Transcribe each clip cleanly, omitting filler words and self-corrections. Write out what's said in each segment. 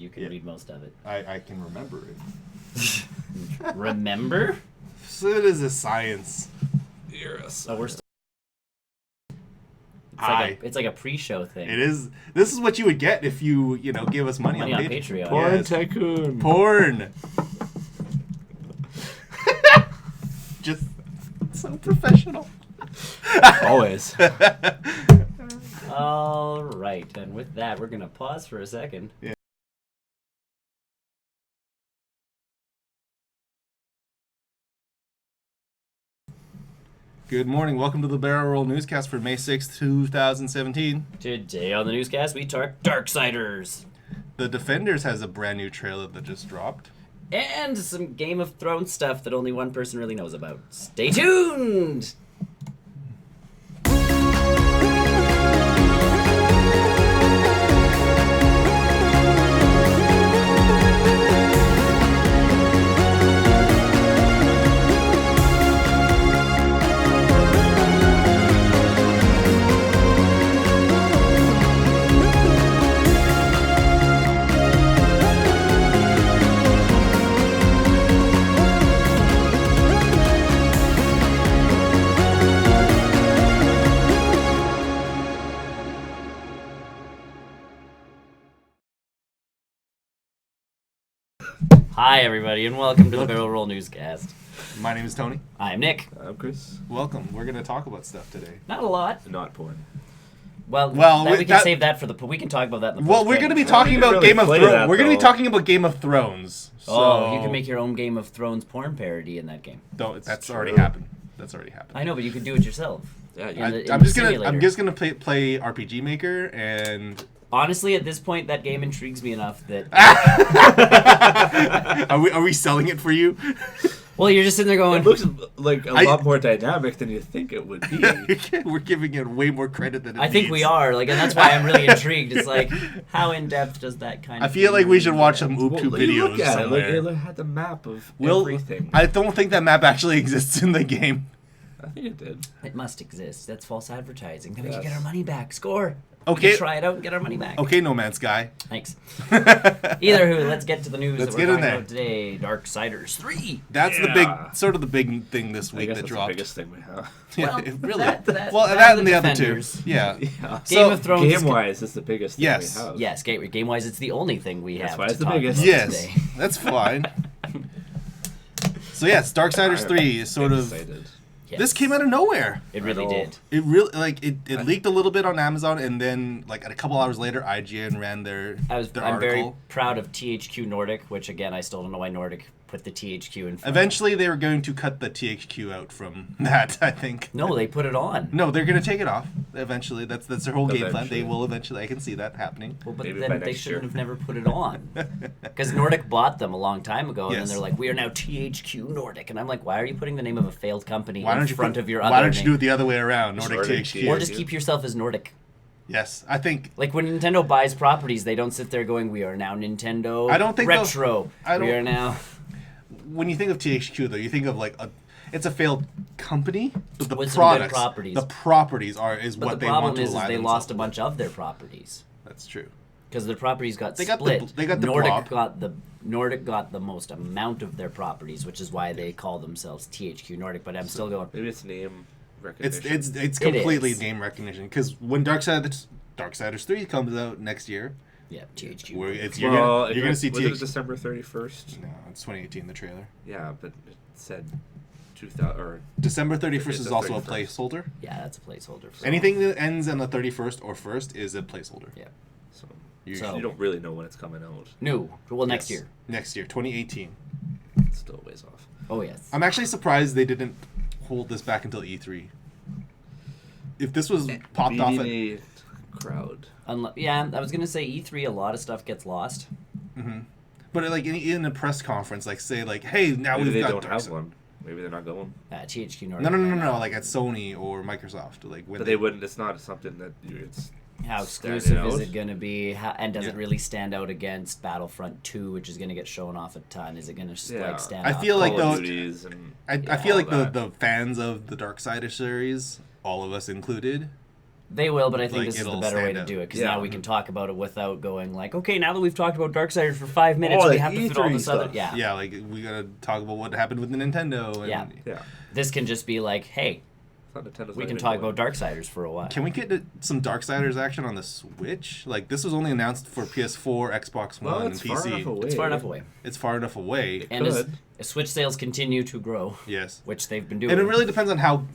You can read most of it. I can remember it. Remember? So it is a science. Oh, we're still... It's like a pre-show thing. It is. This is what you would get if you give us money on Patreon. Porn yes. tycoon. Porn. Just so professional. Always. All right, and with that, we're gonna pause for a second. Yeah. Good morning. Welcome to the Barrel Roll Newscast for May 6th, 2017. Today on the newscast, we talk Darksiders. The Defenders has a brand new trailer that just dropped. And some Game of Thrones stuff that only one person really knows about. Stay tuned! Hi, everybody, and welcome to the Barrel Roll Newscast. My name is Tony. I'm Nick. I'm Chris. Welcome. We're going to talk about stuff today. Not a lot. Not porn. Well, we can save that for the... We can talk about that in the Well, we're going to be post-credits. talking about really Game of play Thrones. that, We're going to be though. talking about Game of Thrones. So... Oh, you can make your own Game of Thrones porn parody in that game. That's true. already happened. That's already happened. I know, but you could do it yourself. Yeah, I'm just gonna play RPG Maker and. Honestly, at this point, that game intrigues me enough that... Are we selling it for you? Well, you're just sitting there going... It looks like a lot more dynamic than you think it would be. We're giving it way more credit than it I think we are, and that's why I'm really intrigued. It's like, how in-depth does that kind of... I feel like we should watch some Well, YouTube you videos look at somewhere. it had the map of everything. I don't think that map actually exists in the game. I think it did. It must exist. That's false advertising. Then we can Yes. get our money back. Score. Okay. We can try it out and get our money back. Okay, No Man's Sky. Thanks. Either who, let's get to the news Let's that we're get in talking there. about today. Darksiders 3. That's the big thing this I week guess that that's dropped. the biggest thing we have. Yeah, Well, it really. that that and and the other two. Defenders. Yeah. Yeah. Game of Thrones. Game-wise, it's the biggest thing Yes. we have. Yes, game-wise, it's the only thing we That's have why to it's the talk biggest. about Yes, today. that's fine. So yes, Darksiders 3 is sort of. Excited. Yes. This came out of nowhere. It really I know. did. It really it leaked a little bit on Amazon, and then like a couple hours later, IGN ran their I'm article. very proud of THQ Nordic, which again, I still don't know why Nordic put the THQ in front. Eventually, they were going to cut the THQ out from that. I think. No, they put it on. No, they're going to take it off. Eventually, that's their whole game plan. Eventually. They will eventually. I can see that happening. Well, but Maybe then by they next shouldn't year. have never put it on. Because Nordic bought them a long time ago, and Yes. then they're like, we are now THQ Nordic. And I'm like, why are you putting the name of a failed company Why in don't you front put- of your Why other don't you name? do it the other way around? Nordic Nordic THQ. Or just keep yourself as Nordic. Yes, I think. Like when Nintendo buys properties, they don't sit there going, we are now Nintendo I don't think they'll- Retro. I We don't- are now... When you think of THQ, though, you think of like it's a failed company, but the With some good products, properties. the properties is But what the they problem want to is align they themselves lost a with. bunch of their properties. That's true. Because their properties got They got the- split. they got the Nordic blob. Nordic got the most amount of their properties, which is why they call themselves THQ Nordic. But I'm still going. Maybe it's name recognition. It's completely is. name recognition because when Darksiders 3 comes out next year, Yeah, THQ. you're Well, gonna see was it THQ. December 31st? No, it's 2018. The trailer. Yeah, but it said 2000 or December 31st It's is the also a 31st. placeholder. Yeah, that's a placeholder. For Anything that ends on the 31st or 1st is a placeholder. Yeah. so So- you don't really know when it's coming out. No. Well, next Yes. year. Next year, 2018. It's still a ways off. Oh yes. I'm actually surprised they didn't hold this back until E3. If this was popped off at Beating a crowd. Yeah, I was gonna say E3. A lot of stuff gets lost. But like in a press conference, like say like, hey, now Maybe we've they got don't have Darksiders. one. Maybe they're not going. THQ Nordic. No, like at Sony or Microsoft, like when But they wouldn't. It's not something that it's. How Stand exclusive is out. it going to be? And does Yeah. it really stand out against Battlefront 2, which is going to get shown off a ton? Is it going to Yeah. like stand I out? feel like Call of those- Duties and I Yeah, feel like all that. the fans of the Darksiders series, all of us included, They will, but I think Like, this is the it'll better way stand to out. do it because Yeah. now we can talk about it without going like, okay, now that we've talked about Darksiders for 5 minutes, Oh, we the have to fit all E3 this other. stuff. Yeah. Yeah, like we gotta talk about what happened with the Nintendo. And Yeah. Yeah. This can just be like, hey, It's not Nintendo's we not can even talk going. about Darksiders for a while. Can we get to some Darksiders action on the Switch? Like this was only announced for PS4, Xbox One, Well, and it's far enough PC. away. It's far enough away. It's far enough away. And as could. Switch sales continue to grow, Yes. which they've been doing. And it really depends on how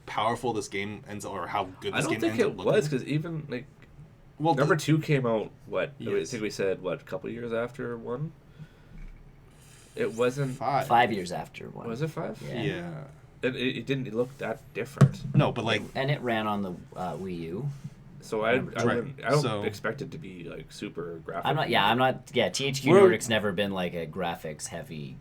powerful this game ends, or how good I this don't game think ends it up looking. was because even like Well, number 2 came out. What I Yes. think we said what a couple years after 1. It wasn't. 5. 5 years after one. Was it 5? Yeah. Yeah. It didn't look that different. No, but like And it ran on the Wii U. So I Right. don't So- expect it to be like super graphic. THQ We're- Nordic's never been like a graphics heavy.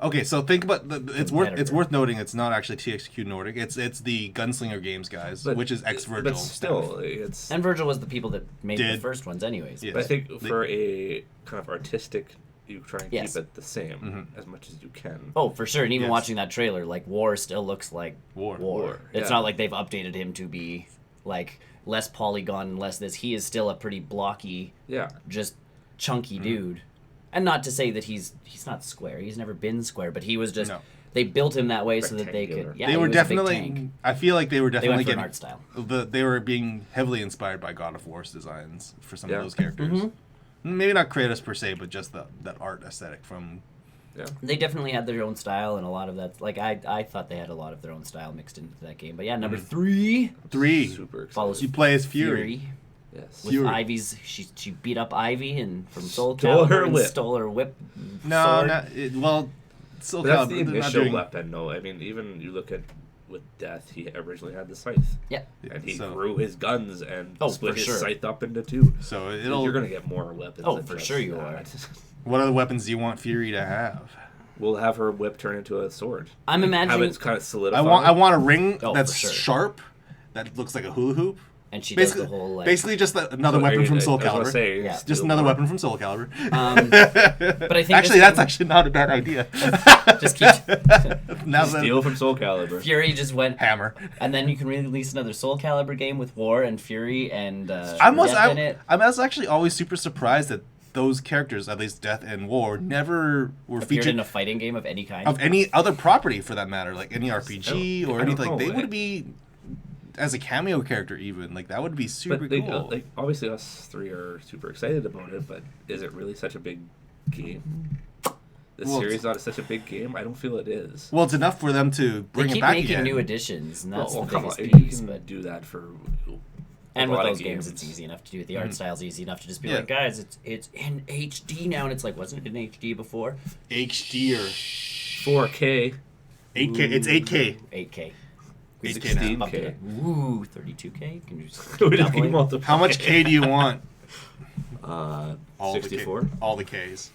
okay, so think about it's Competitor. worth noting it's not actually THQ Nordic. It's the Gunslinger Games guys, But- which is ex Virgil. But still, it's. And Virgil was the people that made the Did. first ones, anyways. Yeah. But I think They- for a kind of artistic, you try and Yes. keep it the same Mhm. as much as you can. Oh, for sure. And even Yes. watching that trailer, like War still looks like War. War, It's yeah. not like they've updated him to be like less polygon and less this. He is still a pretty blocky, Yeah. just chunky Mm-hmm. dude. And not to say that he's not square. He's never been square, but he was just No. they built him that way so that they Rectangular. could. Yeah, They he were was a big definitely. tank. I feel like they were They definitely went for an getting art style. They were being heavily inspired by God of War's designs for some Yeah. of those characters. Mhm. Maybe not Kratos per se, but just that art aesthetic from. Yeah. They definitely had their own style, and a lot of that. Like I thought they had a lot of their own style mixed into that game. But yeah, number Mm-hmm. 3 3. Super excited. follows You play as Fury. Yes. With Fury. Ivy's, she beat up Ivy and from Soul Stole Calibur her and whip. stole her whip. No, sword. not well. Soul But that's Calibur, the they're not initial doing- weapon, no. I mean, even you look at with Death, he originally had the scythe. Yeah. And he so- grew his guns and Oh, split for his sure. scythe up into 2. So You're going to get more weapons. Oh, than for just sure you that. What other weapons do you want Fury to have? We'll have her whip turn into a sword. I'm Have imagining, it kind of solidify. I want a ring Oh, that's for sure. sharp, that looks like a hula hoop. and she Basically, does the whole like. basically just another weapon from Soul Calibur. Yeah. Just another weapon from Soul Calibur. But I think Actually, this that's game actually not a bad idea. just keeps Now that Steal from Soul Calibur. Fury just went, hammer. and then you can release another Soul Calibur game with War and Fury and I'm Death in it. actually always super surprised that those characters, at least Death and War, never were Appeared featured in a fighting game of any kind. of any other property for that matter, like any RPG I or don't anything. know, They eh? would be as a cameo character even. Like that would be super But they, cool. like obviously us 3 are super excited about it, but is it really such a big game? The Well, series not such a big game? I don't feel it is. well, it's enough for them to They bring it keep back making again. new additions, and that's Well, the come biggest on, piece. you can But do that for and a with lot of those games, it's easy enough to do. The art style's easy enough to just be Yeah. like, guys, it's in HD now, and it's like, wasn't it in HD before? HD or 4K. 8K. It's 8K. 8K. 8K now. 16K. Up to that. Ooh, 32K. Can you just We keep just keep doubling? multiplying. How much K do you want? Uh, All 64. The K, all the Ks.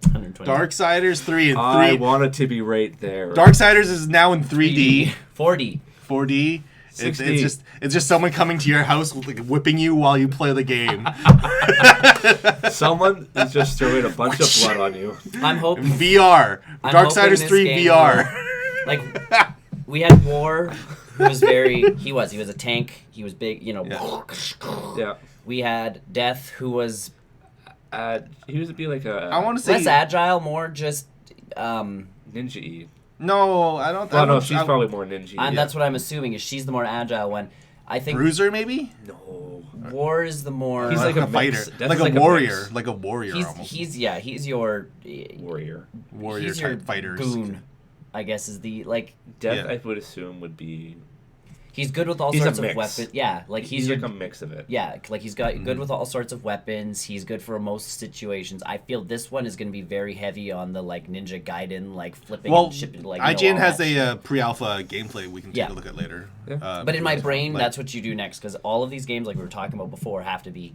120. Darksiders 3 and 3. I want it to be right there. Darksiders is now in 3D, 40. 4D. It's 60. it's just someone coming to your house like, whipping you while you play the game. Someone is just throwing a bunch of blood on you. I'm hoping. VR. I'm hoping Darksiders this 3 game VR. Like, we had War, who was very. He was a tank. He was big, you know. Yeah. Yeah. We had Death, who was He would be like a I want to say less agile, more just. ninja-y. no. I don't. Well, I no, don't- she's I- probably more ninja-y. And that's what I'm assuming is she's the more agile one. I think Bruiser maybe. No. War is the more. He's like a fighter, mix. Death like is a like a warrior, mix. like a warrior almost. he's your Warrior. Warrior he's your type fighters. goon, I guess is the like. Death, Yeah. I would assume, would be... He's good with all He's a sorts of mix. weapons. Yeah, like he's like your a mix of it. yeah, like he's got Mm-hmm. good with all sorts of weapons. He's good for most situations. I feel this one is going to be very heavy on the like Ninja Gaiden, like flipping Well, and shipping. Like IGN all has that a shit. pre-alpha gameplay we can take Yeah. a look at later. Yeah. But in my brain, like- that's what you do next because all of these games, like we were talking about before, have to be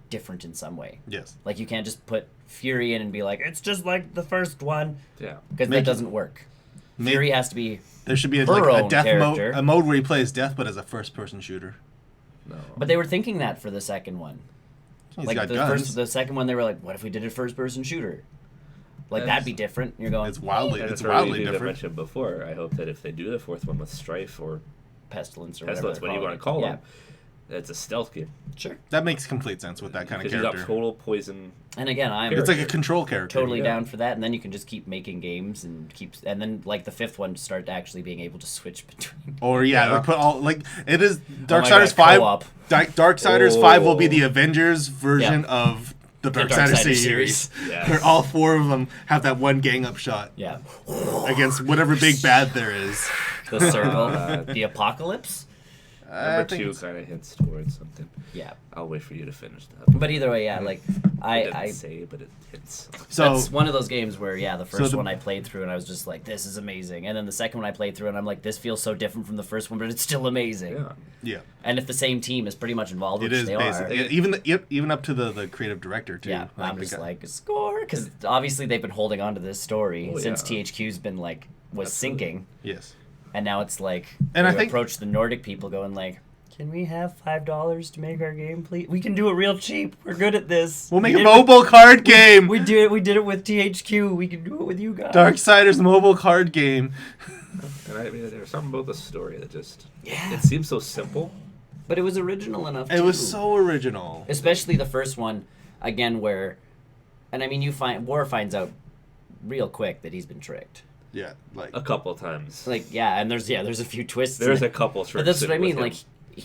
different in some way. Yes. Like you can't just put Fury in and be like it's just like the first one Yeah. because Make that it- doesn't work. Make- Fury has to be. There should be her like a own death mode, character. a mode where he plays death, but as a first-person shooter. No. But they were thinking that for the second one. He's Like got the guns. the second one, they were like, "What if we did a first-person shooter? Like That's- that'd be different." You're going, It's wildly, And it's it's already wildly been different. mentioned before. I hope that if they do the fourth one with Strife or pestilence or Pestilence, whatever what do you want to call him? It's a stealth game. Sure. That makes complete sense with that kind of Because character. he's got total poison. And again, I'm It's like a control character. totally Yeah. down for that, and then you can just keep making games and then like the fifth one start actually being able to switch between. Or yeah, Yeah. like put all like it is Oh my Darksiders God, 5. co-op. Darksiders 5 will be the Avengers version Yeah. of the The Darksiders Darksiders series. Yes. Where all 4 of them have that one gang up shot Yeah. against whatever big bad there is. The circle, the apocalypse. I Number think 2 it's- kind of hints towards something. Yeah. I'll wait for you to finish that. But either way, yeah, like I didn't I say, but it hints. So that's one of those games where the first the- one I played through and I was just like, this is amazing, and then the second one I played through and I'm like, this feels so different from the first one, but it's still amazing. Yeah. yeah, And if the same team is pretty much involved, it which is they basically are, even up to the creative director too. yeah, I'm the just guy- like score because obviously they've been holding on to this story Oh, since yeah. THQ's been like was Absolutely. sinking, yes. and now it's like And I we think- approach the Nordic people going like, can we have $5 to make our game, please? We can do it real cheap. We're good at this. We'll make We a did it with- mobile card game. We did it. We did it with THQ. We can do it with you guys. Darksiders mobile card game. And I mean, there's something about the story that just... Yeah. It seems so simple. But it was original enough. It was too. so original. Especially the first one, again, where, and I mean, War finds out real quick that he's been tricked. Yeah, like A couple times. Like, and there's a few twists. There's in a it. couple But that's what I mean. Like,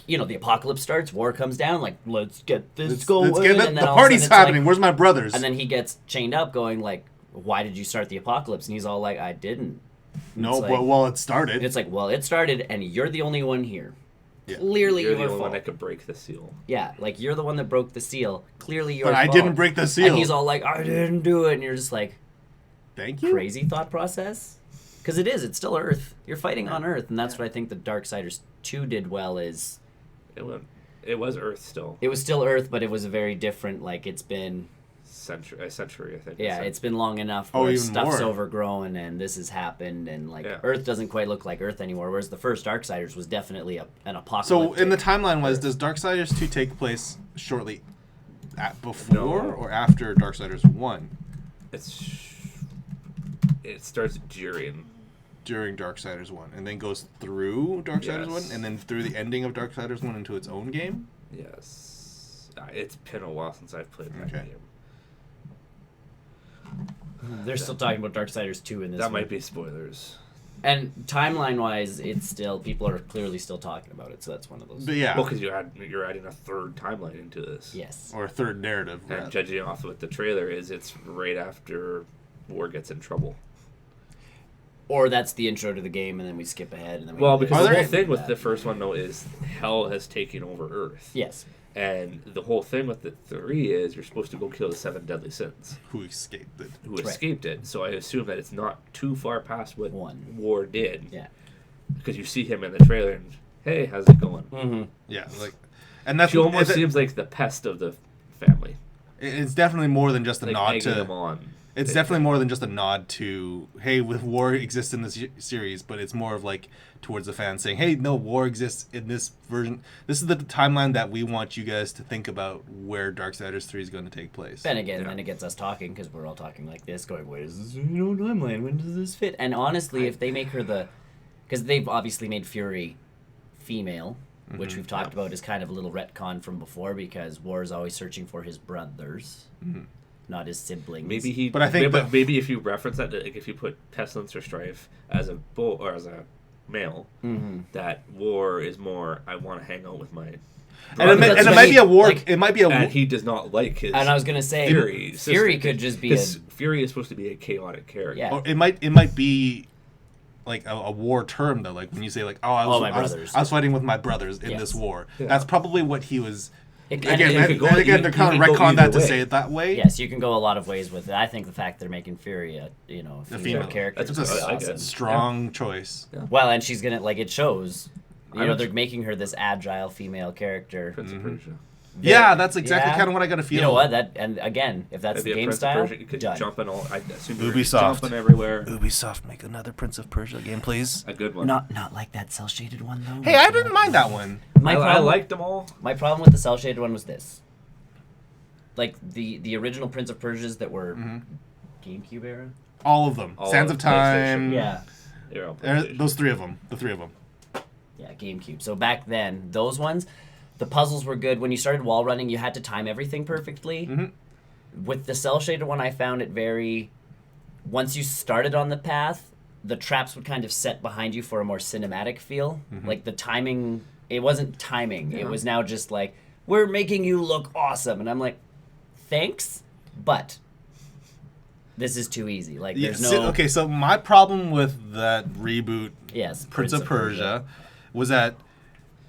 the apocalypse starts, war comes down. Like, let's get this going. let's get and the then all of a party's sudden it's happening. like- Where's my brothers? and then he gets chained up, going like, "Why did you start the apocalypse?" And he's all like, "I didn't." no, it's but like- well, it started. And it's like, well, it started, and you're the only one here. Yeah. Clearly, You're the your only one fault. that could break the seal. Yeah, like you're the one that broke the seal. Clearly, your But I fault. didn't break the seal. And he's all like, "I didn't do it," and you're just like, Thank you. crazy thought process. Because it's still Earth. You're fighting on Earth, and that's what I think the Darksiders 2 did well. Is It was Earth still. it was still Earth, but it was a very different. Like it's been, A century, I think. yeah, it's been long enough Oh, where even stuff's more. overgrown, and this has happened, and like Yeah. Earth doesn't quite look like Earth anymore. Whereas the first Darksiders was definitely an apocalypse. So in the timeline was, does Darksiders 2 take place shortly before No. or after Darksiders 1? It starts during. During Darksiders 1 and then goes through Darksiders 1 Yes. and then through the ending of Darksiders 1 into its own game? Yes. It's been a while since I've played that Okay. game. They're still talking about Darksiders 2 in this. That one. might be spoilers. And timeline wise, it's still people are clearly still talking about it. So that's one of those. But yeah. Well, because you're adding a third timeline into this. Yes. Or a third narrative. And rather. judging off what the trailer is, it's right after War gets in trouble. Or that's the intro to the game, and then we skip ahead, and then we Well, because Are the there- whole thing with the first one, though, is hell has taken over Earth. yes, And the whole thing with the 3 is you're supposed to go kill the 7 deadly sins Who escaped it. who Right. escaped it. So I assume that it's not too far past what One. War did. yeah. Because you see him in the trailer and, hey, how's it going? Mm-hmm. Yeah, like, and that's She almost it- seems like the pest of the family. it's definitely more than just a Like nod egging them to. on. It's definitely more than just a nod to, hey, with war exists in this series, but it's more of like towards the fans saying, hey, no, war exists in this version. This is the timeline that we want you guys to think about where Darksiders 3 is going to take place. Then again, Yeah. then it gets us talking because we're all talking like this, going, "Wait, is this timeline? When does this fit?" And honestly, if they make her because they've obviously made Fury female, which we've talked about is kind of a little retcon from before because War is always searching for his brothers, not his siblings. Maybe he. But I think But maybe if you reference that, like if you put Pestilence or Strife as a bull or as a male, that War is more. I want to hang out with my. And it, brother." may, that's and it what might he- be a war. like- it might be a. And he does not like his. And I was gonna say, Fury. Fury could just be because Fury is supposed to be a chaotic character. Yeah. Or it might be like a war term though. Like when you say like, oh, I was, my I was, brothers. I was fighting with my brothers in Yes. this war. Yeah. That's probably what he was. It- and Again, it could go- they're you kind of could go retcon that either to way. say it that way. Yes, you can go a lot of ways with it. I think the fact they're making Fury a female female. character That's is what I like awesome. it. Strong choice. Well, and she's gonna it shows. I You know, would- they're making her this agile female character. Prince of Persia. Yeah, that's exactly Yeah. kind of what I got to feel. You know what? And again, if that's Maybe the a game Prince style, of Persia, you could done. jump in all. I assume you're Ubisoft. jumping everywhere. Ubisoft, make another Prince of Persia game, please. A good one. Not like that cell shaded one though. Hey, I didn't mind that one. I liked them all. My problem with the cell shaded one was this. Like the original Prince of Persias that were GameCube era. All of them. All Sands of of Time. PlayStation. Yeah. They're all There- PlayStation. those three of them. The three of them. Yeah, GameCube. So back then, those ones, the puzzles were good. When you started wall running, you had to time everything perfectly. Mm-hmm. With the cell shaded one, I found it very... Once you started on the path, the traps would kind of set behind you for a more cinematic feel. Mm-hmm. Like the timing, it wasn't timing. Yeah. It was now just like, we're making you look awesome. And I'm like, thanks, but this is too easy. Like, there's no... Okay, so my problem with that reboot, Yes, Prince of Persia, was that,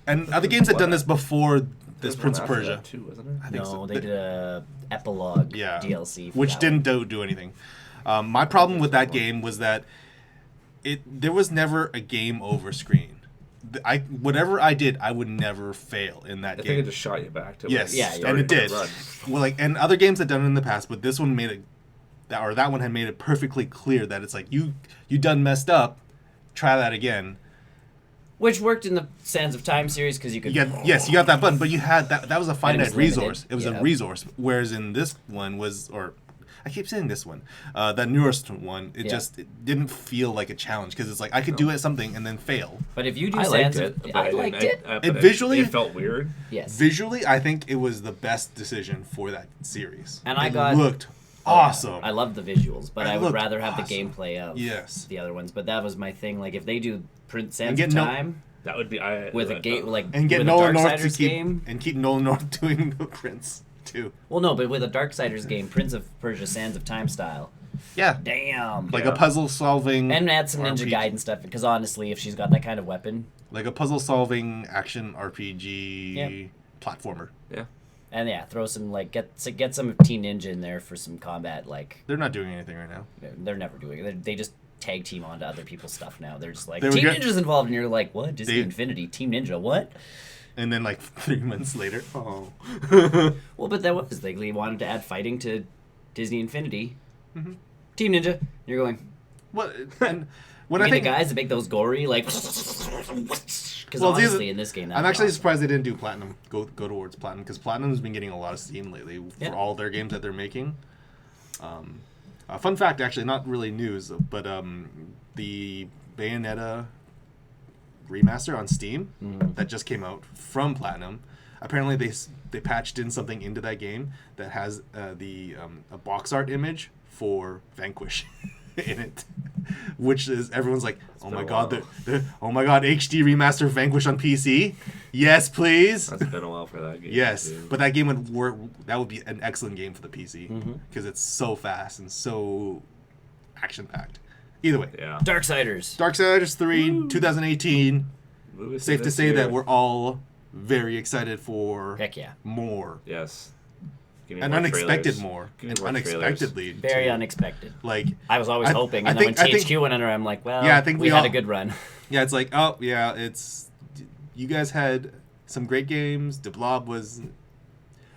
and other games had done this before this There's Prince one of after Persia. that too, wasn't it? I think No, so. they did a epilogue Yeah, DLC. For which that didn't one. do anything. My problem with that game was that there was never a game over screen. Whatever I did, I would never fail in that I game. think it just shot you back to Yes, Yeah, and it did. Run. Well, like, and other games had done it in the past, but this one made it, that one had made it perfectly clear that it's like you done messed up, try that again. Which worked in the Sands of Time series because you could... You got that button, but you had that was a finite was resource. limited. It was Yeah. a resource, whereas in this one I keep saying this one, that newest one, it didn't feel like a challenge because it's like I could do something and then fail. But if you do I liked Sands it. of... But I liked it. but It visually- it felt weird. Yes. Visually, I think it was the best decision for that series. And I it got- looked awesome. I love the visuals, but It I would looked rather have awesome. the gameplay of Yes. the other ones. But that was my thing. Like, if they do Sands get of no- Time That would be with a game, like, and get with Nolan a North to Darksiders keep game... and keep Nolan North doing the Prince too. Well, no, but with a Darksiders game, Prince of Persia Sands of Time style. Yeah, Damn. like Yeah. a puzzle solving And add some Ninja RPG. Gaiden stuff, because honestly, if she's got that kind of weapon... like a puzzle solving action RPG Yep. platformer. Yeah. And yeah, throw some, like, get some Team Ninja in there for some combat, like... They're not doing anything right now. They're never doing it. They just tag team onto other people's stuff now. They're just like, They were Team good- Ninja's involved, and you're like, what? Disney They- Infinity, Team Ninja, what? And then like 3 months later, oh. Well, but that was, they wanted to add fighting to Disney Infinity. Mm-hmm. Team Ninja. You're going, What? And when I I mean, think the guys that make those gory, like... Because Well, these honestly, are- in this game, I'm actually surprised they didn't do Platinum. Go towards Platinum because Platinum's been getting a lot of steam lately Yeah. for all their games that they're making. Fun fact, actually, not really news, but the Bayonetta remaster on Steam that just came out from Platinum. Apparently, they patched in something into that game that has a box art image for Vanquish in it, which is everyone's like, oh my been a god, while. oh my god, HD remaster Vanquish on PC, yes please. That's been a while for that game. Yes, too. but that game would work. That would be an excellent game for the PC because it's so fast and so action packed. Either way, Yeah. Darksiders. Darksiders 3, 2018. Movies Safe to this say year. that we're all very excited for Heck yeah. more. Yes. Give me And more unexpected trailers. more. Give me And more trailers. unexpectedly. Very too. unexpected. Like, I was always hoping, I and then when think- THQ went under, I'm like, well, Yeah, I think we we had all- a good run. yeah, it's like, oh, yeah, it's. You guys had some great games. De Blob was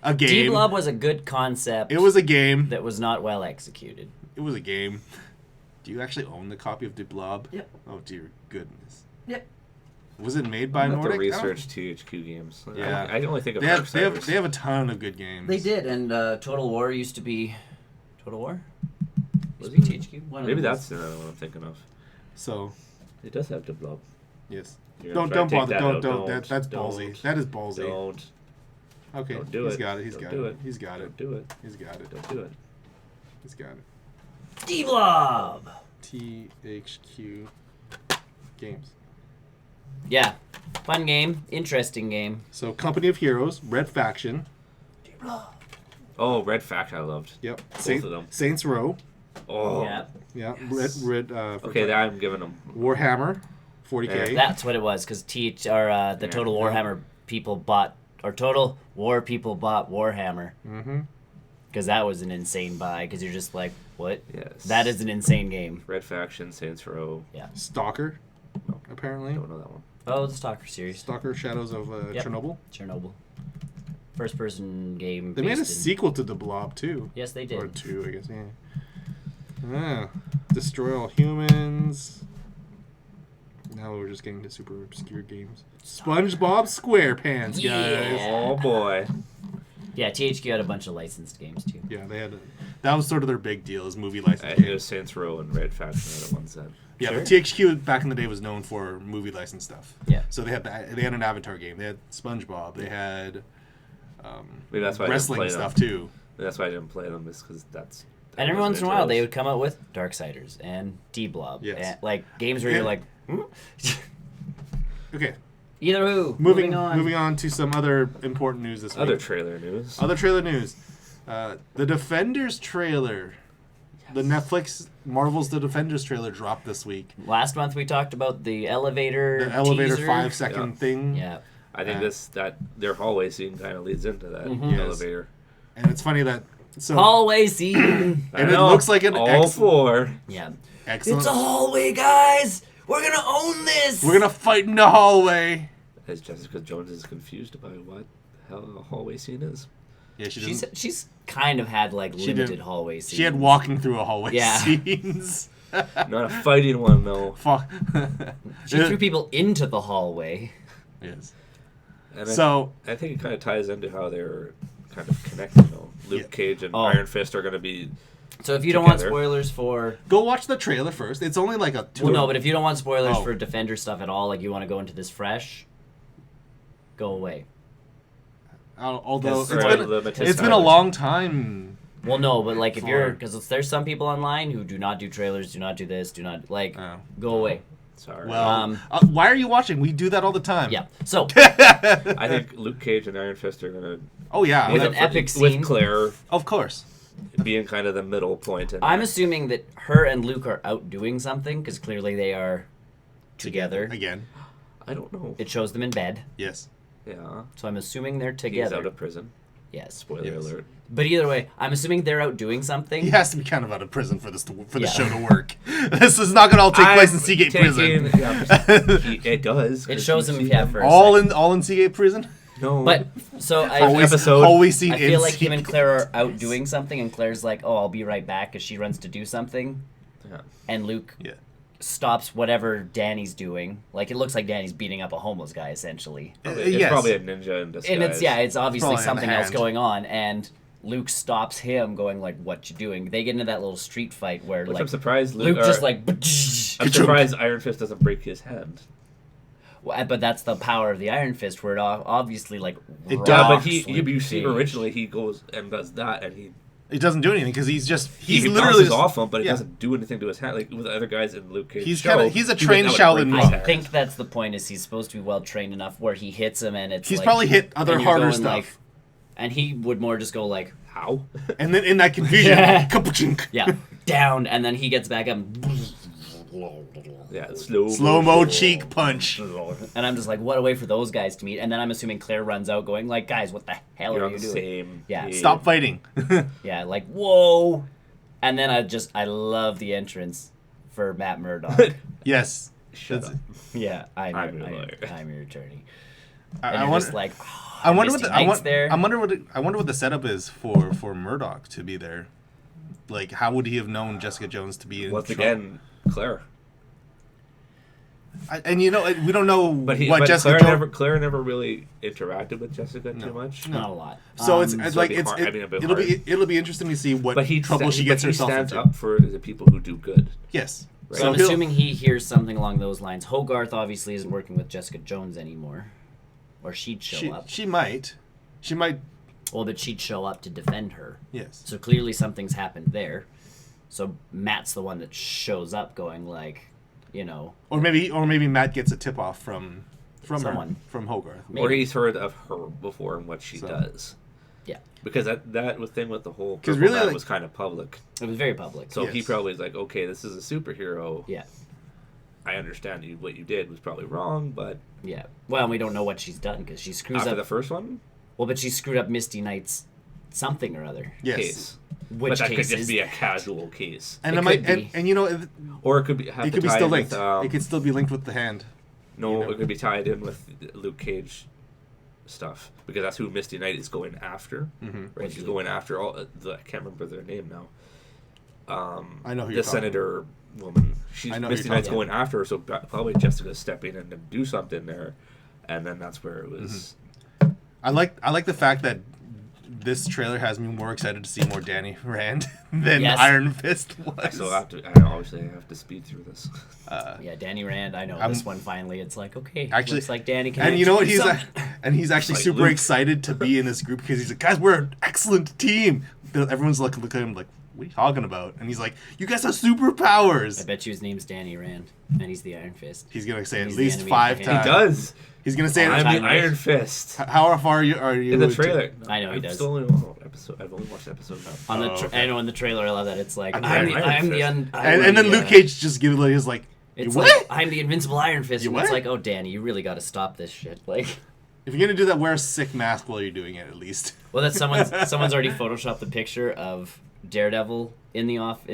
a game. D-Blob was a good concept. It was a game. that was not well executed. It was a game. Do you actually own the copy of De Blob? Yep. Oh, dear goodness. Yep. Was it made by I'm gonna have Nordic? to I don't- research THQ games. Yeah. I can only think of They have Darksiders. a ton of good games. They did, and Total War used to be... Total War? Was Used to be it? THQ? One of Maybe them that's another one I'm thinking of. So, It does have Blob. yes. You're Don't gonna try to bother. take that out. Don't. That's ballsy. Don't. That is ballsy. Don't. Okay. Don't do He's it. got it. He's Don't got do it. it. He's got it. Don't do it. He's got it. Don't do it. He's got it. D-Blob! THQ Games. Yeah. Fun game. Interesting game. So, Company of Heroes, Red Faction. D-Blob. Oh, Red Fact I loved. Yep. Both of them. Saints Row. Oh. Yeah. Yeah. Yes. Red. Okay, that I'm giving them. Warhammer, 40K. That's what it was, because the Total Warhammer people bought... Or Total War people bought Warhammer. Mm-hmm. Because that was an insane buy, because you're just like, what? Yes. That is an insane game. Red Faction, Saints Row. Stalker. No. Apparently. Don't know that one. Oh, the Stalker series. Stalker: Shadows of Yep. Chernobyl. Chernobyl. First person game. They made a based in- sequel to The Blob too. Yes, they Or did. two, I guess. Yeah. Destroy All Humans. Now we're just getting to super obscure games. SpongeBob SquarePants, guys. Yeah. Oh boy. Yeah, THQ had a bunch of licensed games too. Yeah, they had. That was sort of their big deal, is movie license I think it games. was Saints Row and Red Faction are the ones that. Yeah, Sure. but THQ back in the day was known for movie license stuff. Yeah. So they had an Avatar game. They had SpongeBob. They had Maybe that's why wrestling I didn't play stuff them. too. That's why I didn't play them, is because that's. And every once in a while, they would come out with Darksiders and D-Blob. Yes. And, like, games where you're like, hmm? Okay. Either who. Moving on to some other important news this week. Other trailer news. Other trailer news. The Defenders trailer. The Netflix Marvel's The Defenders trailer dropped this week. Last month we talked about the elevator The elevator teaser. 5-second thing. Yeah. I think that their hallway scene kind of leads into that Yes. elevator. And it's funny that Hallway scene. and it looks like an all four. Yeah. excellent. It's a hallway, guys. We're gonna own this. We're gonna fight in the hallway. As Jessica Jones is confused about what the hell a hallway scene is. Yeah, She's kind of had like She limited did. hallway scenes. She had walking through a hallway Yeah. scenes. Not a fighting one, though. Fuck. She threw people into the hallway. Yes. And So I think it kind of ties into how they're kind of connected, though. Luke Yeah. Cage and Oh. Iron Fist are going to be. So if you don't want Together. spoilers for go watch the trailer first. It's only like a 2. well, no, but if you don't want spoilers Oh. for Defender stuff at all, like you want to go into this fresh, go away. Although Because- it's been a long time. Well, no, but like if you're For- because there's some people online who do not do trailers, do not do this, do not like Oh. go away. Sorry. Well, why are you watching? We do that all the time. Yeah. So I think Luke Cage and Iron Fist are going to. Oh yeah. With an epic scene. With Claire Of course. being kind of the middle point. And I'm assuming that her and Luke are out doing something because clearly they are together. Again. I don't know. It shows them in bed, Yes. Yeah. so I'm assuming they're He's together. out of prison. Yes. Spoiler Yes. alert. But either way, I'm assuming they're out doing something. He has to be kind of out of prison for the Yeah. show to work. This is not going to all take place in Seagate prison. It does. It 'cause shows you him see yeah for a all second. in Seagate prison. No. But so Always, episode. always seen I in feel like him and Seagate. Claire are out doing something, and Claire's like, "Oh, I'll be right back," as she runs to do something, Yeah. and Luke Yeah. stops whatever Danny's doing. Like it looks like Danny's beating up a homeless guy essentially, It's yes. probably a ninja in disguise. and it's obviously Probably in the something else hand. going on, and Luke stops him, going like, "What you doing?" They get into that little street fight where Which like I'm surprised Luke just like. I'm surprised Iron Fist doesn't break his hand. Well, but that's the power of the Iron Fist, where it obviously like. It rocks Yeah, but Luke you see Cage. originally he goes and does that, and he doesn't do anything because he's literally literally bounces off him, but it yeah. doesn't do anything to his hand. Like with the other guys in Luke Cage. He's show, kinda- he's a he trained would- that would Shaolin break his monk. I hand. think that's the point. Is he's supposed to be well trained enough where he hits him, and it's He's like, probably hit other and you're harder going, stuff. like- and he would more just go like, How? And then in that confusion, Yeah. kapachink. yeah, down, and then he gets back up. And Yeah, slow Slow-mo motion. cheek punch. And I'm just like, what a way for those guys to meet. And then I'm assuming Claire runs out going like, guys, what the hell You're are on you the doing? same. Yeah. page. Stop fighting. Yeah, like, whoa. And then I love the entrance for Matt Murdock. Yes. Shut That's- up. Yeah, I'm your lawyer. I'm your attorney. I And you're wonder- just like, I wonder Misty what the, Knight's there. I wonder what the setup is for Murdoch to be there. Like, how would he have known Jessica Jones to be in? Once trouble? again, Claire. And you know, we don't know But what Jessica Claire Jones. Claire never really interacted with Jessica too No. much. not a lot. So it's Um, it's so like it'd be hard- I mean, it'd be it'll be hard. it'll be interesting to see what But he trouble she gets herself stands into. up for the people who do good. Yes. Right. So I'm he'll- assuming he hears something along those lines. Hogarth obviously isn't working with Jessica Jones anymore. Or she'd show up. she might. Well, but she'd show up to defend her. Yes. So clearly something's happened there. So Matt's the one that shows up going like, you know, Or maybe Matt gets a tip off from Someone. her, from Hogarth. Maybe. Or he's heard of her before and what she So. does. yeah. Because that thing with the whole 'Cause purple really, man like- was kind of public. It was very public. So he Yes. probably is like, okay, this is a superhero. Yeah. I understand what you did was probably wrong, but Yeah. Well, we don't know what she's done because she screws after up. the first one, Well, but she screwed up Misty Knight's something or other. Yes. case. Which but that case could just is be a casual case. And It it might could be. and you know Or it could be have it to could be tie still in linked. with, It could still be linked with the hand. no, you know. it could be tied in with Luke Cage stuff because that's who Misty Knight is going after. Mm-hmm. Right, she's going after all. I can't remember their name now. I know who the you're talking senator woman. She's I know who Misty you're Knight's talking going after her, so probably Jessica's stepping in to do something there, and then that's where it was. I like the fact that this trailer has me more excited to see more Danny Rand than Yes. Iron Fist was. So I have to speed through this. Yeah, Danny Rand. I know this one finally. It's like, okay, Actually, looks like Danny can. And you know what? actually do He's actually Like super Luke. excited to be in this group because he's like, guys, we're an excellent team. Everyone's looking at him like, what are you talking about? And he's like, you guys have superpowers. I bet you his name's Danny Rand, and he's the Iron Fist. He's gonna say at He's the least enemy 5 of He Danny. times. does. He's gonna say I'm it. the Iron Fist. How far are you In the trailer. I know he I've does. still only watched episode. I've only watched episode now. On the okay. I know in the trailer, I love that. It's like I'm I'm the the Iron I'm the Fist. un, And then Luke Cage just gives it. He's like, It's you like what? I'm the invincible Iron Fist. You And it's what? like, oh, Danny, you really got to stop this shit. Like, If you're gonna do that, wear a sick mask while you're doing it at least. well, that someone's already photoshopped the picture of Daredevil in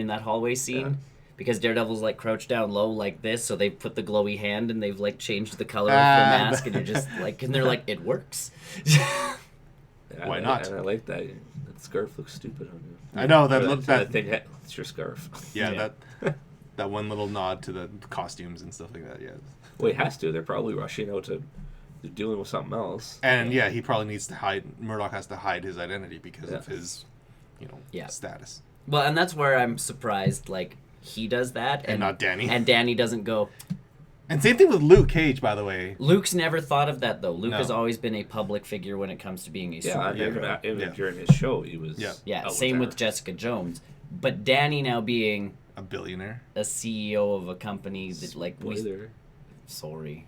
that hallway scene. Yeah. Because Daredevil's like crouched down low like this, so they put the glowy hand and they've like changed the color of the mask, and you're just like, and they're like, it works. Yeah, Why not? And I like that. That scarf looks stupid on you. I know Or that. that thing. It's your scarf. Yeah, that one little nod to the costumes and stuff like that. Yeah. Well, he has to. They're probably rushing out to dealing with something else. And yeah, he probably needs to hide. Murdoch has to hide his identity because of his, Yeah. status. Well, and that's where I'm surprised. Like he does that, And not Danny. and Danny doesn't go. And same thing with Luke Cage, by the way. Luke's never thought of that though. Luke No. has always been a public figure when it comes to being a Yeah, I mean, superhero. even Yeah. during his show, he was. Yeah. Yeah, out same with there. Jessica Jones. But Danny now being A billionaire. a CEO of a company that like Spoiler. sorry.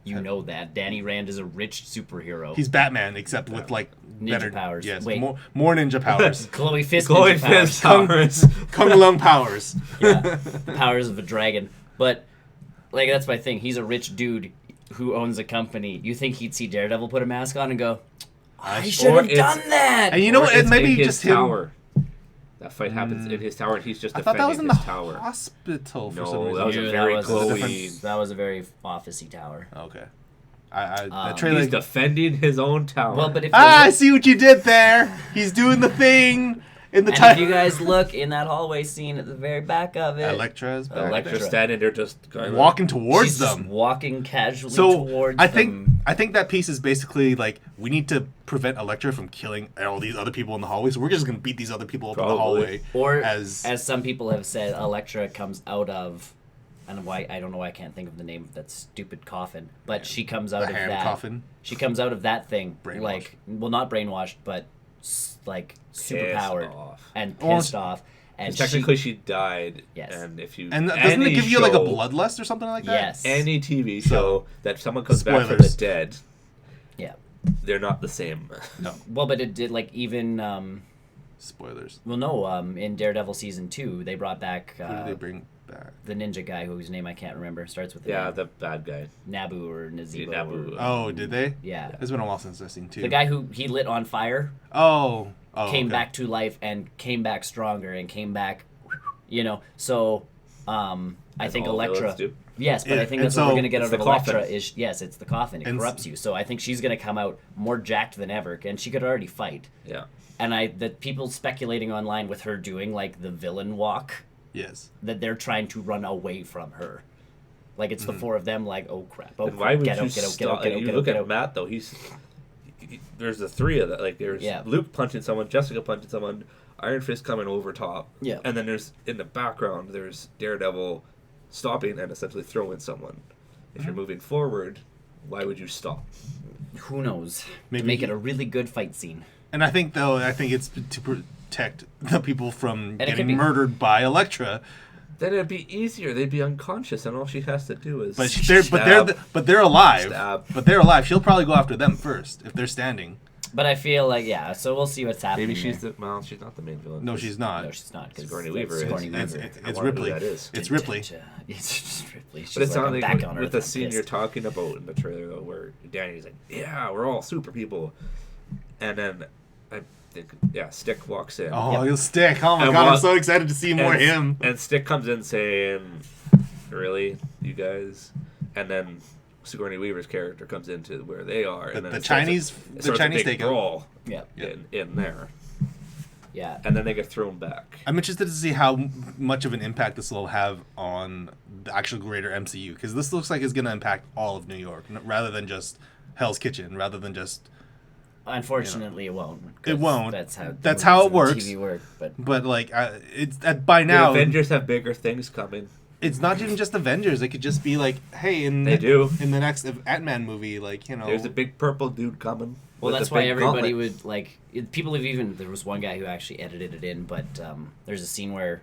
You know that. Danny Rand is a rich superhero. He's Batman, except with like Ninja better powers. Yes, Wait. more ninja powers. Chloe Fist Chloe ninja powers. Fist powers. Kung Lung powers. Yeah, the powers of a dragon. But like that's my thing. He's a rich dude who owns a company. You think he'd see Daredevil put a mask on and go, I should Or have it's- done that. And you know Or what? it's It maybe in his just him. tower. That fight happens in his tower, and he's just I thought that was defending in the his tower. hospital for No, some reason. that was a Ew, very that was glowy. that was a very officey tower. Okay. The Um, trailer. He's defending his own tower. Well, but if I see what you did there. He's doing the thing in the and time. if you guys look in that hallway scene at the very back of it, Elektra's back Elektra. they're there. standing there just going Walking towards she's just them. walking casually So towards I think them. that piece is basically like we need to prevent Elektra from killing all these other people in the hallway, so we're just gonna beat these other people up in the Probably. hallway. Or as some people have said, Elektra comes out of. I don't know why. I don't know why I can't think of the name of that stupid coffin. But she comes out the of hand that. coffin. She comes out of that thing Brainwashed. like, well, not brainwashed, but like super powered off. and Well, pissed off. And Technically, she died. Yes. And if you And doesn't it any give you like a show- bloodlust or something like that? Yes. Any TV So, show that someone comes back from the spoilers. dead, Yeah. they're not the same. No. Well, but it did like even. Spoilers. Well, no. In Daredevil season 2, they brought back Who did they bring back? the ninja guy whose name I can't remember. Starts with a Yeah, name. the bad guy. Nabu or Nazibo. Nabu. Or, Oh, did they? yeah. It's been a while since I've seen two. The guy who he lit on fire Oh. came okay. back to life and came back stronger and came back, So, I As think all villains Electra. do. Yes, but Yeah, I think and that's what we're so gonna get it's out of the coffin. Electra. Yes, it's the coffin. It And corrupts you. So I think she's gonna come out more jacked than ever, and she could already fight. Yeah. And the people speculating online with her doing like the villain walk, Yes. that they're trying to run away from her. Like it's the four of them. Like, oh crap! Oh And crap! why would Get you out! Get out! Get stop? out! Get out! You Get out! look Get at out! Matt though. There's the three of that. Like there's Yeah. Luke punching someone, Jessica punching someone, Iron Fist coming over top. Yeah. And then there's in the background there's Daredevil stopping and essentially throwing someone. If you're moving forward, why would you stop? Who knows? Maybe to make he- it a really good fight scene. And I think it's to protect the people from it could getting be- murdered by Elektra. Then it'd be easier. They'd be unconscious, and all she has to do is. But stab. they're alive. Stab. But they're alive. She'll probably go after them first if they're standing. But I feel like so we'll see what's happening. Maybe she's there. she's not the main villain. No, she's not. No, she's not. 'Cause Sigourney it's Weaver is. Sigourney It's, Weaver. it's, I it's wonder who Ripley. that is. It's Ripley. It's just Ripley. She's But it like, sounds I'm like back on with Earth, the I'm scene you're pissed. talking about in the trailer, though, where Danny's like, "Yeah, we're all super people," and then I think, Stick walks in. Oh, Yep. he'll Stick. Oh my And god, I'm what- so excited to see more and, him. And Stick comes in saying, "Really, you guys?" And then Sigourney Weaver's character comes into where they are, and then The it starts Chinese it starts a Chinese big takeout. brawl Yeah, in there, yeah. and then they get thrown back. I'm interested to see how much of an impact this will have on the actual greater MCU, because this looks like it's going to impact all of New York, rather than just Hell's Kitchen, rather than just Unfortunately, it won't. It 'cause won't. That's how. That's how it movies and works. TV work, But like, it's by now. The Avengers have bigger things coming. It's not even just Avengers. It could just be like, hey, in They do. in the next Ant-Man movie, like, you know. There's a big purple dude coming. Well, with that's a why big everybody gauntlet. would like. People have even. There was one guy who actually edited it in, but there's a scene where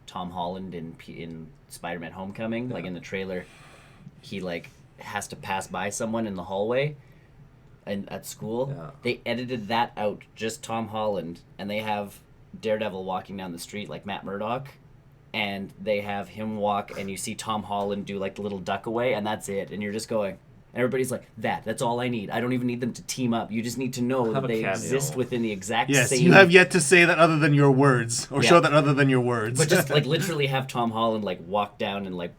Tom Holland in Spider-Man: Homecoming, like in the trailer, he like has to pass by someone in the hallway, and at school. Yeah. They edited that out, just Tom Holland, and they have Daredevil walking down the street like Matt Murdock. And they have him walk, and you see Tom Holland do like the little duck away, and that's it. And you're just going. Everybody's like, that's all I need. I don't even need them to team up. You just need to know Have that a they cameo. exist within the exact Yes, same. you have yet to say that other than your words, or Yeah. show that other than your words. But just like literally have Tom Holland like walk down and like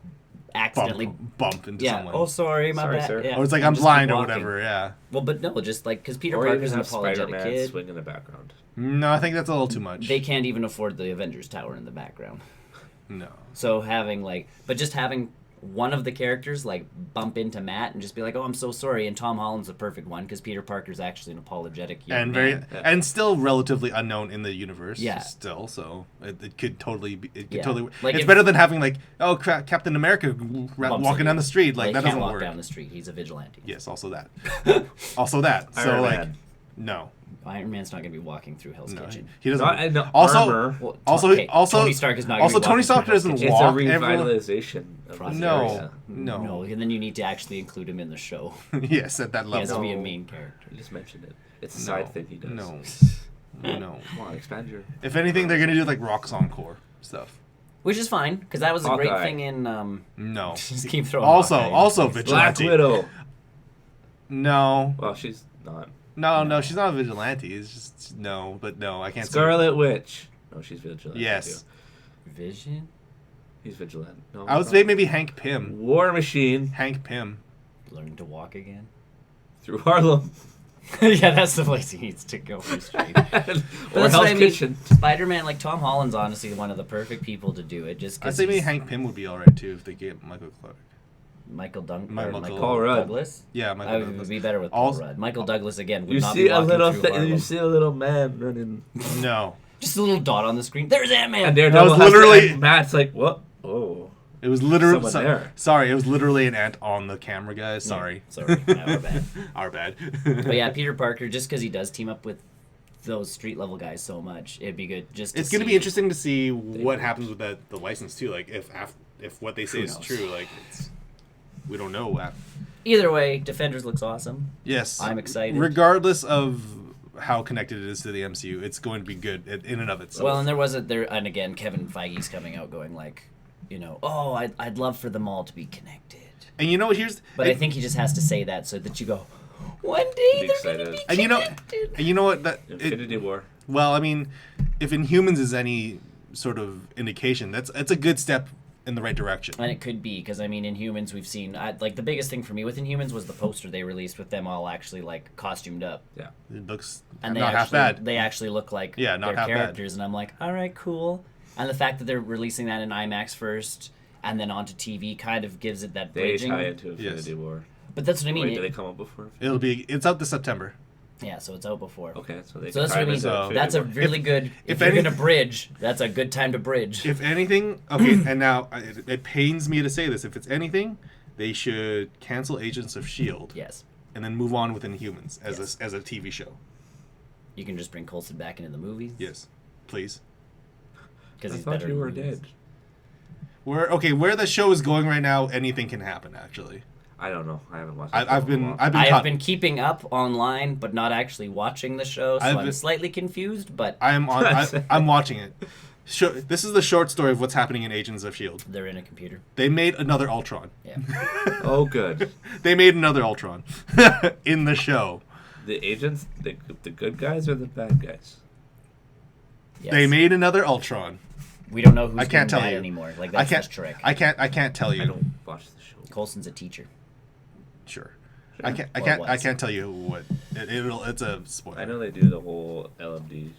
accidentally. bump into Yeah. someone. Oh, sorry, my Sorry, bad. sir. Yeah. Or it's like And I'm just blind keep or walking. whatever. Yeah. Well, but no, just like because Peter Or even Parker's an have apologetic Spider-Man kid. swing in the background. No, I think that's a little too much. They can't even afford the Avengers Tower in the background. No. So having just having one of the characters like bump into Matt and just be like, "Oh, I'm so sorry," and Tom Holland's the perfect one because Peter Parker's actually an apologetic young And man. and still relatively unknown in the universe. Yeah. Still, so it could totally be. It could Yeah. totally. Like it's if- better than having like, oh crap, Captain America Bumps walking into down you. the street. Like He that can't doesn't walk work. down the street. He's a vigilante. Yes, also that. Also that. So Iron like, Man. no. Iron Man's not going to be walking through Hell's No, Kitchen. he doesn't. Not in the also, armor. Well, also, okay, also, Tony Stark is not gonna also be Tony walking Stark through Hell's doesn't Kitchen. It's a walk. Everyone, revitalization of this no, area. no, No, and then you need to actually include him in the show. yes, at that He has to level. be a main character. You just mentioned it. It's a No, side thing he does. no, no. Come on, expand your. If anything, they're gonna do like Rock's Encore stuff. Which is fine, because that was a great Hawkeye. thing in... No. just keep throwing Also, Hawkeye in. also Black vigilante. Widow. No, Well, she's not. no, she's not a vigilante. It's just no, but no, I can't. say Scarlet Witch. No, she's vigilant. Yes, Vision? He's vigilant. No, I would no. say maybe Hank Pym. War Machine Hank Pym. Learn to walk again? through Harlem. Yeah, that's the place he needs to go for straight. or But that's Hell's what I mean. Kitchen. Spider-Man, like Tom Holland's honestly one of the perfect people to do it. Just I'd because say maybe Hank Pym would be alright too if they get Michael Clark. Michael Michael Paul Rudd. Douglas. Yeah, I Michael would Douglas. be better with Paul Also- Rudd. Michael Douglas again would You not see be a walking little. through Harlem. You see a little man running. No, Just a little dot on the screen. There's Ant-Man. And Daredevil was has literally- to, and Matt's like, what? Oh. it was literally. Someone there. Sorry, it was literally an ant on the camera, guys. Sorry. Sorry, our bad. Our bad. But yeah, Peter Parker, just because he does team up with those street level guys so much, it'd be good just to It's gonna be see- interesting to see what happens with the license too. Like if what they say Who is knows? true, like we don't know. Either way, Defenders looks awesome. Yes, I'm excited. Regardless of how connected it is to the MCU, it's going to be good in and of itself. Well, and and again, Kevin Feige's coming out going like, oh, I'd love for them all to be connected. and you know what? Here's But I think he just has to say that so that you go, one day Be they're going to excited. be and you know connected. and you know what Infinity War. well, I mean, if Inhumans is any sort of indication, it's a good step in the right direction. And it could be, because, I mean, Inhumans, we've seen... like, the biggest thing for me with Inhumans was the poster they released with them all actually, like, costumed up. Yeah. It looks And not half bad. They actually look like Yeah, not their half bad. characters, and I'm like, all right, cool. And the fact that they're releasing that in IMAX first, and then onto TV, kind of gives it that They bridging. tie into Infinity Yes. War. But that's what I mean. Wait, do it- they come up before? It's out this September. yeah, so it's out before. Okay, so they So can that's tie what I mean. into So- Infinity That's a War. really good... If if you're any- going to bridge, that's a good time to bridge. If anything, okay, and now it pains me to say this. If it's anything, they should cancel Agents of Shield Yes. and then move on with Inhumans as Yes. as a TV show. You can just bring Coulson back into the movies. Yes, please. Because I he's thought better you in were movies. dead. Where the show is going right now, anything can happen. Actually, I don't know. I haven't watched. I've been I have caught- been keeping up online, but not actually watching the show, so I've I'm been- slightly confused, but I'm watching it. This is the short story of what's happening in Agents of Shield. they're in a computer. They made another Ultron. Yeah. Oh, good. They made another Ultron in the show. The agents, the good guys or the bad guys? Yes. They made another Ultron. We don't know who's I can't being tell bad you anymore. Like, I that's can't. his trick. I can't tell you. I don't watch the show. Coulson's a teacher. Sure. I can't. Well, I was. can't tell you what. It's a spoiler. I know they do the whole LMD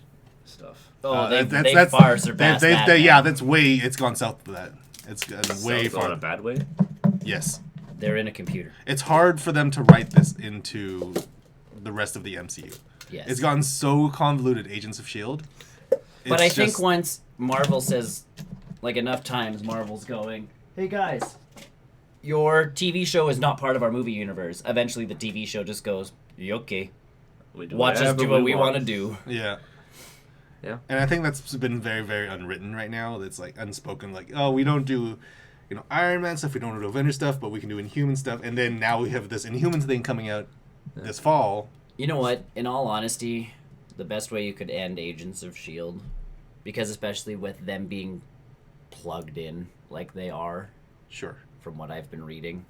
stuff. Oh, they've that's far surpassed that. yeah, man. that's way. It's gone south of that. It's gone way So, in a far. bad way. Yes. They're in a computer. It's hard for them to write this into the rest of the MCU. Yes. It's gotten so convoluted, Agents of S.H.I.E.L.D. But I think once Marvel says, like enough times, Marvel's going, hey guys, your TV show is not part of our movie universe. Eventually the TV show just goes, okay, watch us do what we want to do. Yeah. Yeah. And I think that's been very, very unwritten right now. It's like unspoken, like, oh, we don't do, Iron Man stuff, we don't do Avenger stuff, but we can do Inhuman stuff. And then now we have this Inhumans thing coming out this fall. You know what? In all honesty, the best way you could end Agents of S.H.I.E.L.D., because especially with them being plugged in like they are, Sure. from what I've been reading,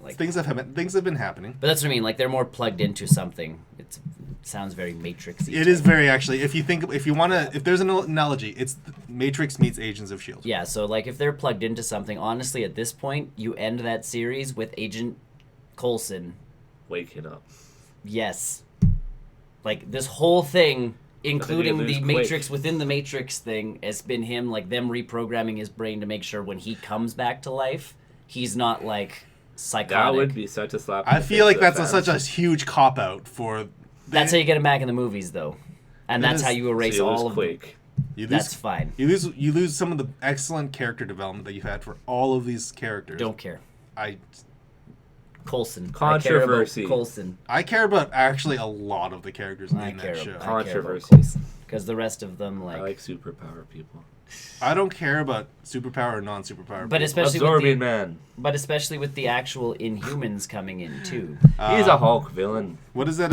like Things have been happening. But that's what I mean. Like they're more plugged into something. It sounds very Matrix-y. It is very actually. If there's an analogy, it's Matrix meets Agents of S.H.I.E.L.D. Yeah. So like if they're plugged into something, honestly, at this point, you end that series with Agent Coulson waking up. Yes. Like this whole thing, including the Quake. Matrix within the Matrix thing, has been him like them reprogramming his brain to make sure when he comes back to life, he's not like psychotic. That would be such a slap. I feel like that's such a huge cop out for. That's how you get him back in the movies, though, and that's how you erase all of Quake. That's fine. You lose some of the excellent character development that you've had for all of these characters. Don't care. Coulson. Controversy. Coulson. I care about actually a lot of the characters in that show. Controversies. Because the rest of them, I like superpower people. I don't care about superpower or non-superpower. But people. especially Absorbing Man. But especially with the actual Inhumans coming in too. He's a Hulk villain. What is that?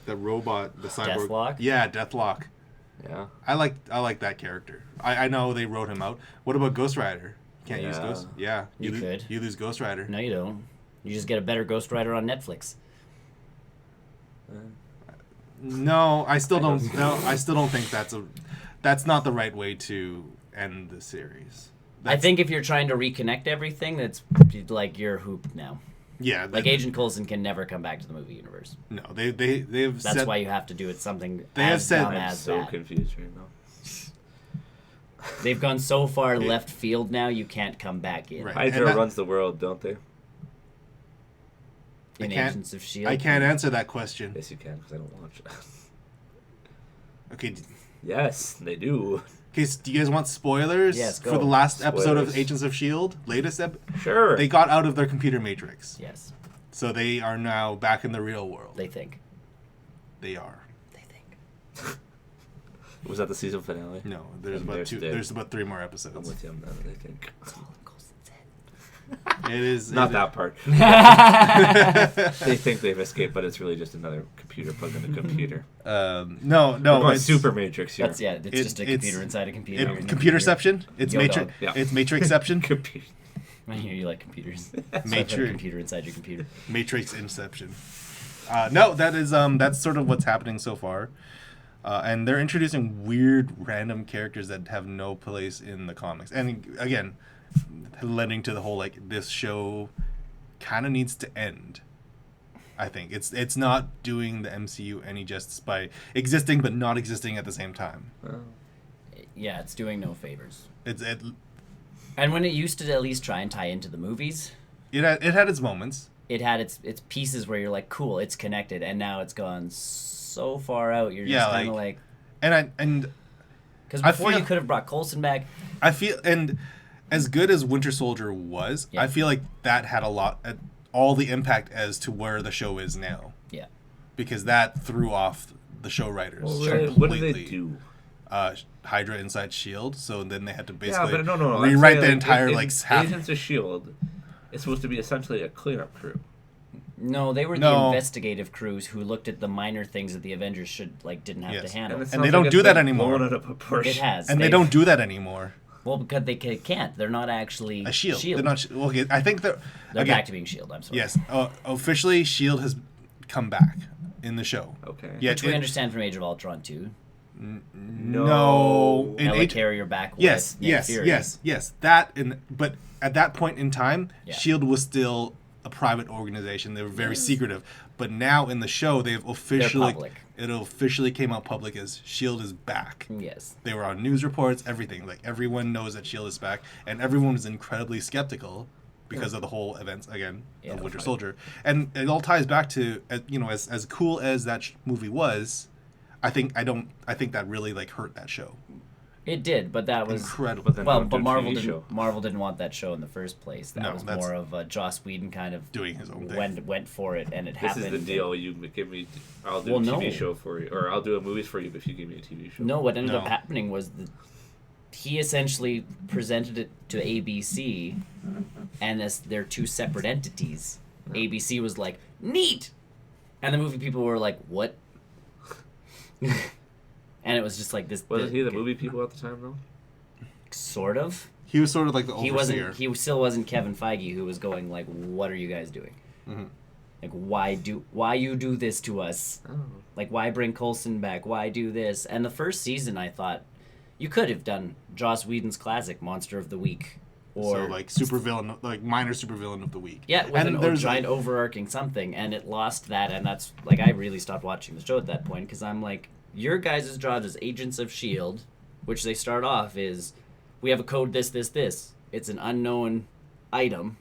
The robot, the cyborg. Deathlock? Yeah, Deathlock. Yeah. I like that character. I know they wrote him out. What about Ghost Rider? Can't use Ghost. Yeah, you could. You lose Ghost Rider. No, you don't. You just get a better Ghost Rider on Netflix. No, I still don't. No, I still don't think that's not the right way to end the series. I think if you're trying to reconnect everything, that's like your hoop now. Yeah, like Agent Coulson can never come back to the movie universe. No, they've. That's why you have to do it something. They have said. I'm so confused right now. They've gone so far left field now, you can't come back in. Right. Hydra runs the world, don't they? In Agents of S.H.I.E.L.D.? I can't answer that question. Yes, you can, because I don't watch it. Okay. Yes, they do. Okay, so do you guys want spoilers? Yes, go. For the last episode of Agents of S.H.I.E.L.D.? Latest Sure. They got out of their computer matrix. Yes. So they are now back in the real world. They think. They are. They think. Was that the season finale? No, there's about 3 more episodes. I'm with you on that, I think. It is not that part. They think they've escaped, but it's really just another computer plugged in a computer. No, it's Super Matrix here. It's just a computer inside a computer. Computerception. It's Matrix. Yeah. It's Matrixception. Computer. I hear you like computers. Matrix. So computer inside your computer. Matrix Inception. No, that is that's sort of what's happening so far. And they're introducing weird, random characters that have no place in the comics. And again, leading to the whole this show kind of needs to end. I think it's not doing the MCU any justice by existing but not existing at the same time. Yeah, it's doing no favors. And when it used to at least try and tie into the movies, it had its moments. It had its pieces where you're like, cool, it's connected, and now it's gone so far out. You're just kind of like, and because before you could have brought Coulson back. I feel, and as good as Winter Soldier was, I feel like that had all the impact as to where the show is now. Yeah, because that threw off the show writers. Well, what did they do? Hydra inside S.H.I.E.L.D. So then they had to basically rewrite the entire Agents of S.H.I.E.L.D. It's supposed to be essentially a cleanup crew. No, they were the investigative crews who looked at the minor things that the Avengers didn't have to handle. And they don't do that anymore. It has. And they don't do that anymore. Well, because they can't. They're not actually a shield. Shield. They're not. Okay, I think they're back to being Shield. I'm sorry. Yes, officially, Shield has come back in the show. Okay. Yeah, which we understand from Age of Ultron too. No. Helicarrier back. Yes. But at that point in time, Shield was still a private organization. They were very secretive. But now in the show, they've officially it officially came out public as Shield is back. Yes. They were on news reports, everything. Everyone knows that Shield is back, and everyone was incredibly skeptical because of the whole events again of Winter Fine. Soldier, and it all ties back to as cool as that movie was. I think that really like hurt that show. It did, but that was Incredible. But then well. don't do But a Marvel TV didn't. show. Marvel didn't want that show in the first place. That No, was that's- more of Joss Whedon kind of Doing his own thing. went for it, and it This happened. is the deal. You give me, I'll do Well, a TV no. show for you, or I'll do a movies for you if you give me a TV show. No, what ended up No. happening was he essentially presented it to ABC, and as they're two separate entities. ABC was like, neat! And the movie people were like, what? And it was just like this. Wasn't he the movie people at the time though? Sort of. He was sort of like the He overseer. wasn't. He still wasn't Kevin Feige, who was going like, "What are you guys doing? Mhm. Like, why you do this to us? Oh. Like, why bring Coulson back? Why do this?" And the first season, I thought you could have done Joss Whedon's classic Monster of the Week, or So like supervillain, like minor supervillain of the week. yeah, with and an there's giant overarching something, and it lost that, and that's like I really stopped watching the show at that point because I'm like, your guys' jobs as agents of S.H.I.E.L.D., which they start off is, we have a code this. It's an unknown item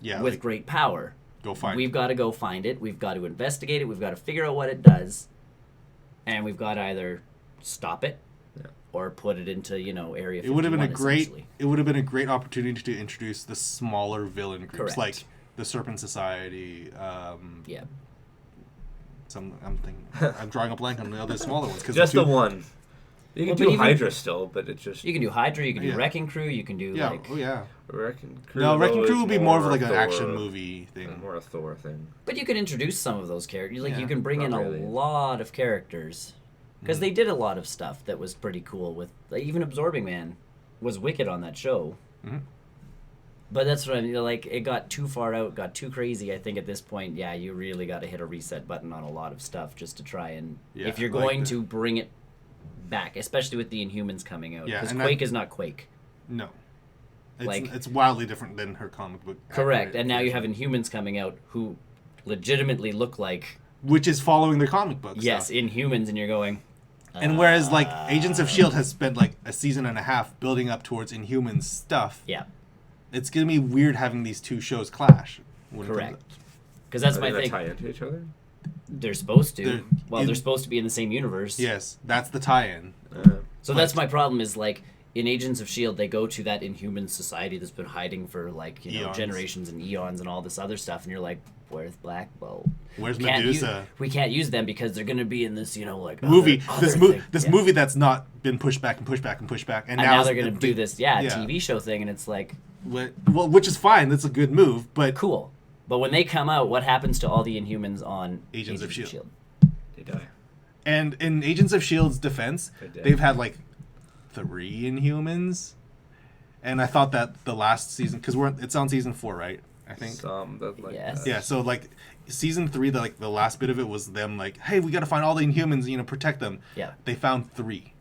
yeah, with like, great power. go find. We've got to go find it. We've got to investigate it. We've got to figure out what it does, and we've got to either stop it or put it into Area 51. It would have been a great. essentially. It would have been a great opportunity to introduce the smaller villain groups, Correct. like the Serpent Society. Yeah. I'm drawing a blank on the other smaller ones. Just the one. You can Well, do but even- Hydra still, but it just You can do Hydra. You can do Yeah. Wrecking Crew. You can do Yeah. like. Oh yeah. Wrecking Crew. No, Wrecking though, Crew is would be more of a like an Thor- action movie thing. More a Thor thing. But you can introduce some of those characters. Like Yeah, you can bring in not a really. lot of characters because they did a lot of stuff that was pretty cool. With like, even Absorbing Man was wicked on that show. Mhm. But that's what I mean. Like it got too far out, got too crazy. I think at this point, yeah, you really got to hit a reset button on a lot of stuff just to try and Yeah, if you're like going the- to bring it back, especially with the Inhumans coming out. Yeah, Because and Quake is not Quake. No. It's, Like- it's wildly different than her comic book. Correct. accurate And now you have version. Inhumans coming out who legitimately look like which is following the comic book. yes, stuff. Inhumans, and you're going. And whereas like Agents of S.H.I.E.L.D. has spent like a season and a half building up towards Inhumans stuff, Yeah, it's gonna be weird having these two shows clash. when it comes correct. up. Because that's Are my they thing. gonna tie into each other? They're supposed to. They're They're in- supposed to be in the same universe. Yes, that's the tie-in. So that's my problem. Is like in Agents of Shield, they go to that Inhuman society that's been hiding for like Eons. generations and eons and all this other stuff, and you're like, where's Black Bolt? Where's Can't Medusa? we can't use them because they're gonna be in this like Movie. other This thing. Yeah. movie that's not been pushed back and pushed back and pushed back, And now they're gonna do this yeah. TV show thing, and it's like Well, which is fine. That's a good move, but cool. But when they come out, what happens to all the Inhumans on Agents of S.H.I.E.L.D.? They die. And in Agents of S.H.I.E.L.D.'s defense, They're dead. they've had like 3 Inhumans, and I thought that the last season, because it's on season 4, right? I think. Some that like Yes. that. Yeah, so like season 3, the last bit of it was them like, hey, we got to find all the Inhumans, protect them. Yeah. They found 3.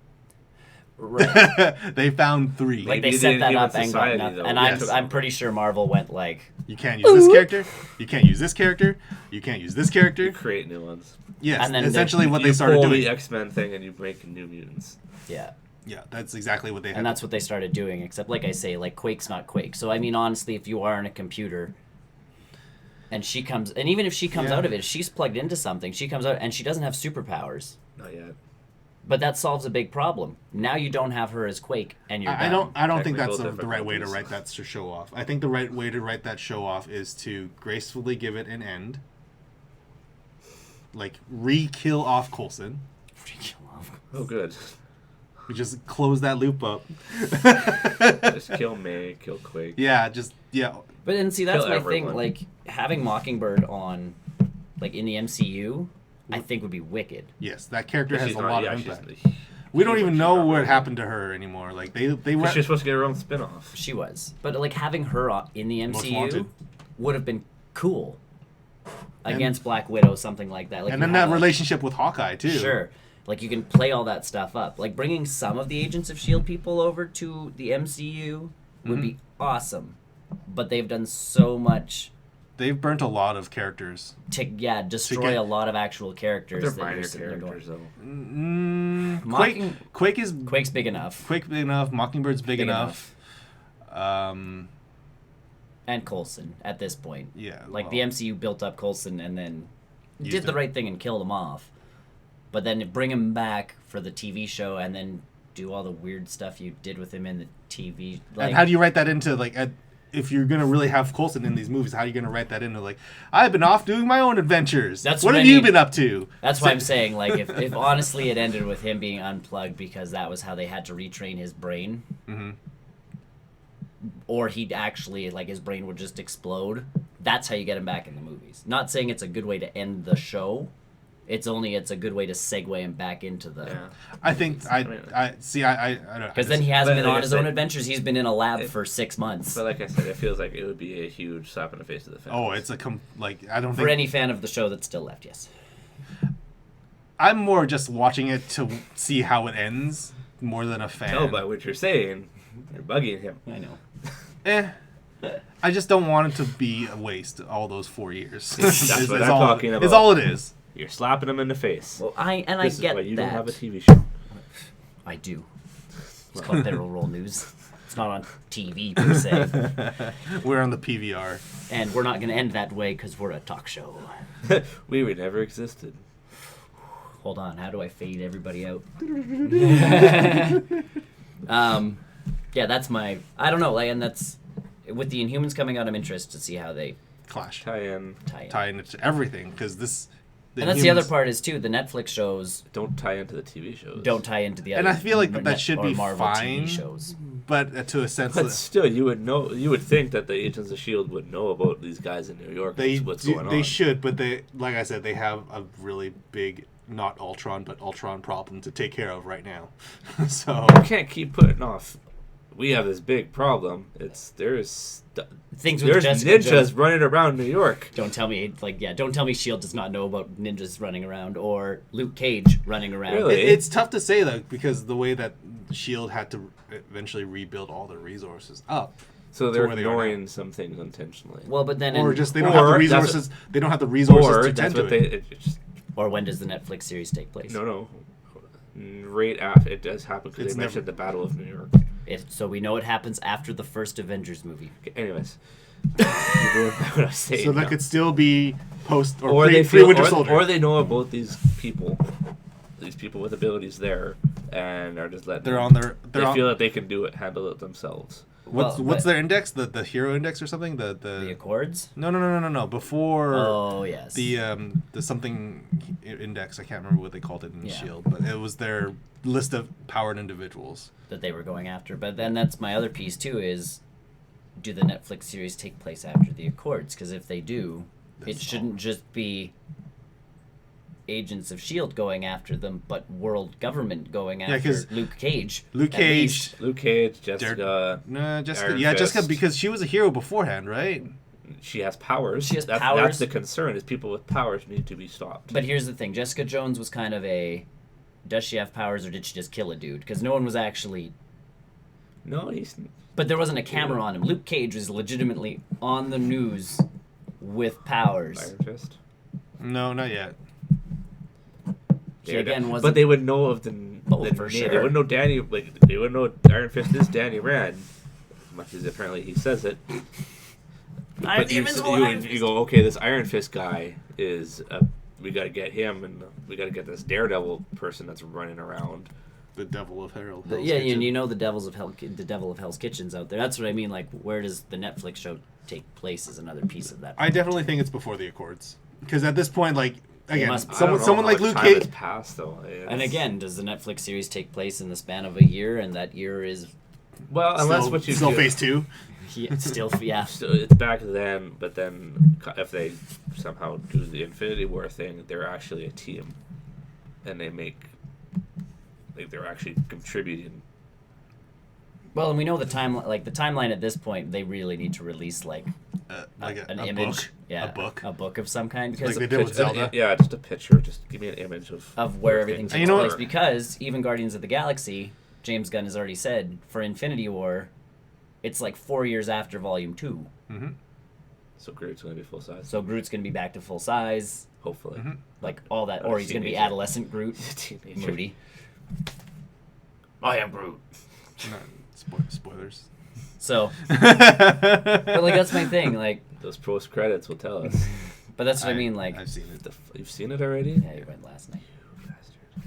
Right. They found 3. Like Maybe they the set that Inhuman up and got Society, nothing. though, And yes. I'm pretty sure Marvel went like, You can't use this character. You can't use this character. You can't use this character. You create new ones. Yes, And then essentially what you they started pull doing. the X-Men thing and you make new mutants. yeah. Yeah, that's exactly what they had. And that's what they started doing, except like I say, like Quake's not Quake. So I mean, honestly, if you are in a computer and she comes, and even if she comes Yeah. out of it, she's plugged into something. She comes out and she doesn't have superpowers, Not yet. but that solves a big problem. Now you don't have her as Quake, and you're I done. don't think Technical that's the right way to difficulties. write that to show off. I think the right way to write that show off is to gracefully give it an end. Like re-kill off Coulson. Oh, good. We just close that loop up. Just kill May, kill Quake. Yeah. But then see, that's Kill my everyone. thing. Like having Mockingbird on, like in the MCU, I think would be wicked. Yes, that character has She's a not- lot yeah, of she's- impact. We don't even she's know not what really- happened to her anymore. Like they Because she's supposed to get her own spin-off. She was, but like having her in the Most MCU Wanted. would have been cool against Black Widow, something like that. Like and you then have, that relationship with Hawkeye too. Sure. Like you can play all that stuff up. Like bringing some of the Agents of S.H.I.E.L.D. people over to the MCU would be awesome. But they've done so much They've burnt a lot of characters. to destroy get- a lot of actual characters. They're that you're minor sitting there characters, going, though. Quake is Quake's big enough. Quake big enough. Mockingbird's big Big enough. And Coulson at this point. Yeah. Like the MCU built up Coulson and then Used did the him. right thing and killed him off. But then to bring him back for the TV show and then do all the weird stuff you did with him in the TV. Like, And how do you write that into, like, if you're going to really have Coulson in these movies, how are you going to write that into, like, I've been off doing my own adventures. That's what what have I you mean. been up to? That's why I'm saying, like, if honestly it ended with him being unplugged because that was how they had to retrain his brain, or he'd actually, like, his brain would just explode, that's how you get him back in the movies. Not saying it's a good way to end the show. It's a good way to segue him back into the... Yeah. I think, I don't know. Because then he hasn't been But on like his I own said, adventures. He's been in a lab for 6 months. But like I said, it feels like it would be a huge slap in the face to the fans. Oh, it's I don't For think... any fan of the show that's still left, yes. I'm more just watching it to see how it ends, more than a fan. No, by what you're saying, you're bugging him. I know. I just don't want it to be a waste, all those 4 years. That's what I'm all, talking about. It's all it is. You're slapping him in the face. Well, I this get is why you that. don't have a TV show. I do. It's called Federal Roll News. It's not on TV, per se. We're on the PVR. And we're not going to end that way because we're a talk show. We were never existed. Hold on. How do I fade everybody out? Yeah, that's my... I don't know. Like, and that's... With the Inhumans coming out, I'm interested to see how they Clash. Tie in. Tie into everything, because this... And that's the other part is, too, the Netflix shows Don't tie into the TV shows. don't tie into the other... And I feel like that should be Marvel fine. TV shows. But to a sense But that still, you would know. You would think that the Agents of Shield would know about these guys in New York. they What's going on? they should, but they, like I said, they have a really big, not Ultron, but Ultron problem to take care of right now. So You can't keep putting off. We have this big problem. There's Things with there's Jessica ninjas Jones. running around New York. Don't tell me, don't tell me S.H.I.E.L.D. does not know about ninjas running around or Luke Cage running around. Really? it's tough to say though, because the way that Shield had to eventually rebuild all their resources up, So to they're where they are ignoring some things intentionally. Well, but then... or just they don't Or have the that's resources. They don't have the resources Or to that's tend to what it. they. Just, Or when does the Netflix series take place? no. Right after it does happen because It's they never- mentioned the Battle of New York. So we know it happens after the first Avengers movie. Okay, anyways, what I was saying So that now. could still be post or, or pre, they pre feel, Winter or, Soldier. or they know about these people with abilities there, and are just letting. They're them- on their. They They're on, feel that they can do it, handle it themselves. what's Well, but- their index? The hero index or something? The Accords? No. Before Oh, yes. the something index. I can't remember what they called it in Yeah. Shield, but it was their list of powered individuals. That they were going after. But then that's my other piece, too, is do the Netflix series take place after the Accords? Because if they do, That's it shouldn't just be Agents of S.H.I.E.L.D. going after them, but world government going after 'cause Luke Cage. Luke at Cage. least. Luke Cage, Jessica, No, Jessica. Iron Yeah, Jessica, Fist. because she was a hero beforehand, right? she has powers. She has That's powers. the concern. Is people with powers need to be stopped. But here's the thing. Jessica Jones was kind of a... Does she have powers or did she just kill a dude? Because no one was actually... No, he's. But there wasn't a camera on him. Luke Cage was legitimately on the news with powers. Iron Fist. No, not yet. He Yeah, again but wasn't... they would know of the for They sure. would know Danny. Like they would know Iron Fist is Danny Rand, as much as apparently he says it. I'm But the you, Invincible you, Iron you Fist. go, okay, this Iron Fist guy is. We got to get him, and we got to get this Daredevil person that's running around. The Devil of Hell. Yeah, and you know the Devil of Hell's Kitchen's out there. That's what I mean. Like, where does the Netflix show take place? Is another piece of that. I definitely think it's before the Accords, because at this point, like again, must be. I don't know someone how like much Luke time Cage. has passed though. And again, does the Netflix series take place in the span of a year? And that year is well, unless Still, what you still do, phase 2. still, yeah. So it's back then, but then if they somehow do the Infinity War thing, they're actually a team, and they make like they're actually contributing. Well, and we know the timeline. Like the timeline at this point, they really need to release like Like an a image, book. yeah, A book. of some kind, Like because they did with Zelda. Yeah, just a picture. Just give me an image of where everything things takes you know place. what? Because even Guardians of the Galaxy, James Gunn has already said for Infinity War, it's like 4 years after Volume 2. Mm-hmm. So Groot's gonna be full size. So Groot's gonna be back to full size, Hopefully. Mm-hmm. like all that, or he's gonna be Teenager. adolescent Groot, Teenager. Moody. I am Groot. Spoilers. So, but like that's my thing. Like, Those post credits will tell us. but that's what I mean. Like, I've seen it. You've seen it already? yeah, you went last night.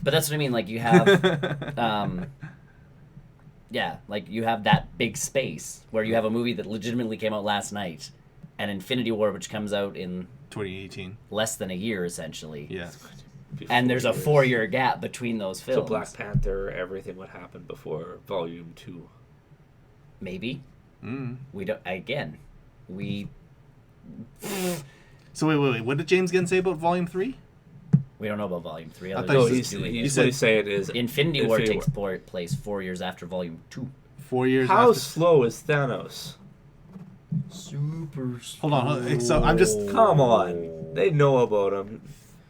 But that's what I mean. Like you have, yeah, like you have that big space where you have a movie that legitimately came out last night, and Infinity War, which comes out in 2018. less than a year, essentially. Yeah. And there's a 4-year gap between those films. So Black Panther, everything would happen before Volume 2. Maybe. Mm. We don't. Again, we So wait. What did James Gunn say about Volume 3? we don't know about Volume 3. I Other thought than No, you he's said- doing he's it. said- what he's saying is Infinity War Infinity takes War. place 4 years after Volume 2. 4 years How after. slow is Thanos? Super. Hold on. So I'm just. Come on. They know about him.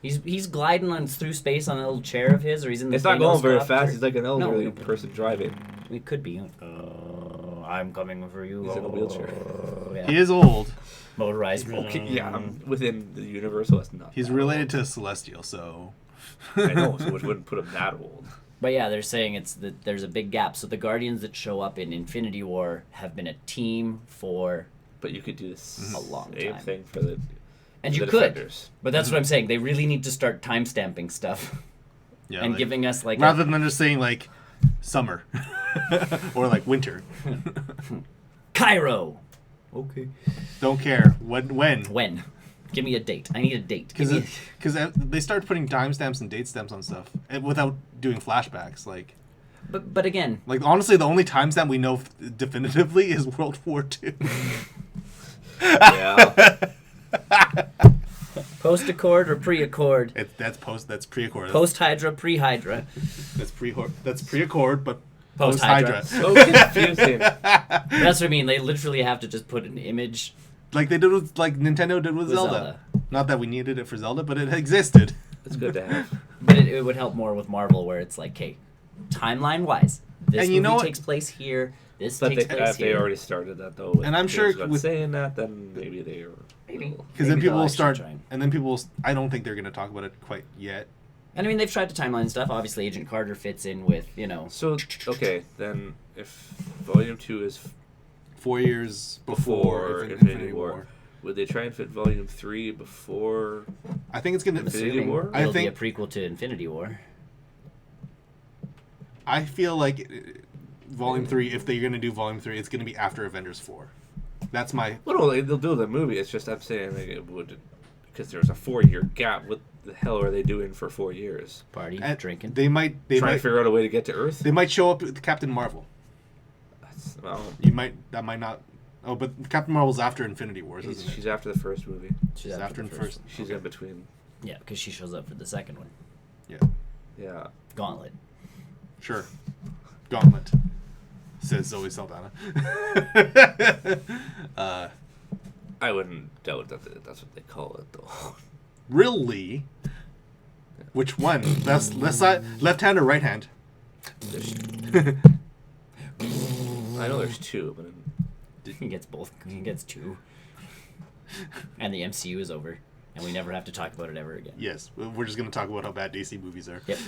He's gliding on through space on a little chair of his, or he's in the. It's not going very Thanos fast. copter. He's like an elderly No. person driving. It could be. I'm coming for you. He's in a wheelchair. Yeah. He is old. Motorized. Okay, yeah, within the universe, so that's not. He's that related to Celestial, so. old. I know, so it wouldn't put him that old. But yeah, they're saying it's that there's a big gap. So the Guardians that show up in Infinity War have been a team for, But you could do this A long same time. thing for the. and the you could. Defenders. But that's what I'm saying. They really need to start timestamping stuff Yeah. and like- giving us like rather than just saying like summer or like winter. Cairo. Okay. Don't care when. When? Give me a date. I need a date. Give me Because they start putting timestamps and date stamps on stuff without doing flashbacks. Like but again, honestly, the only timestamp we know definitively is World War II. Yeah. post-accord or pre-accord? That's pre-accord. Post-Hydra, pre-Hydra. That's pre-accord, but Post-Hydra. post-Hydra. So confusing. That's what I mean. They literally have to just put an image. Like they did with Nintendo did with With Zelda. Zelda. Not that we needed it for Zelda, but it existed. It's good to have. But it would help more with Marvel, where it's like, okay, timeline-wise, this And you movie know what? takes place here. This But takes place if they here. already started that though, with And I'm sure James Gunn with- saying that, then maybe they are. Maybe. Because then Maybe people they'll will actually start, try. and then people will. I don't think they're going to talk about it quite yet. And I mean, they've tried to timeline stuff. Obviously, Agent Carter fits in with, So okay, then if Volume 2 is 4 years before Infinity War, would they try and fit Volume 3 before? I think it's going to. Infinity assuming War? I it'll think- be a prequel to Infinity War. I feel like Volume 3. If they're going to do Volume 3, it's going to be after Avengers 4. That's my. Well, no, they'll do the movie. It's just I'm saying like it would, because there's a 4-year gap. What the hell are they doing for 4 years? Party, and drinking. They might. Trying to figure out a way to get to Earth. They might show up with Captain Marvel. That's, well, That might not. Oh, but Captain Marvel's after Infinity Wars, isn't it? she's after the first movie. She's after the the first. She's in between. Yeah, because she shows up for the second one. Yeah. Yeah. Gauntlet. Sure. Gauntlet. Says Zoe Saldana. I wouldn't doubt that that's what they call it though. Really? Which one? That's left side, left hand or right hand? I know there's 2, but He gets both. He gets 2. And the MCU is over. And we never have to talk about it ever again. Yes, we're just gonna talk about how bad DC movies are. Yep.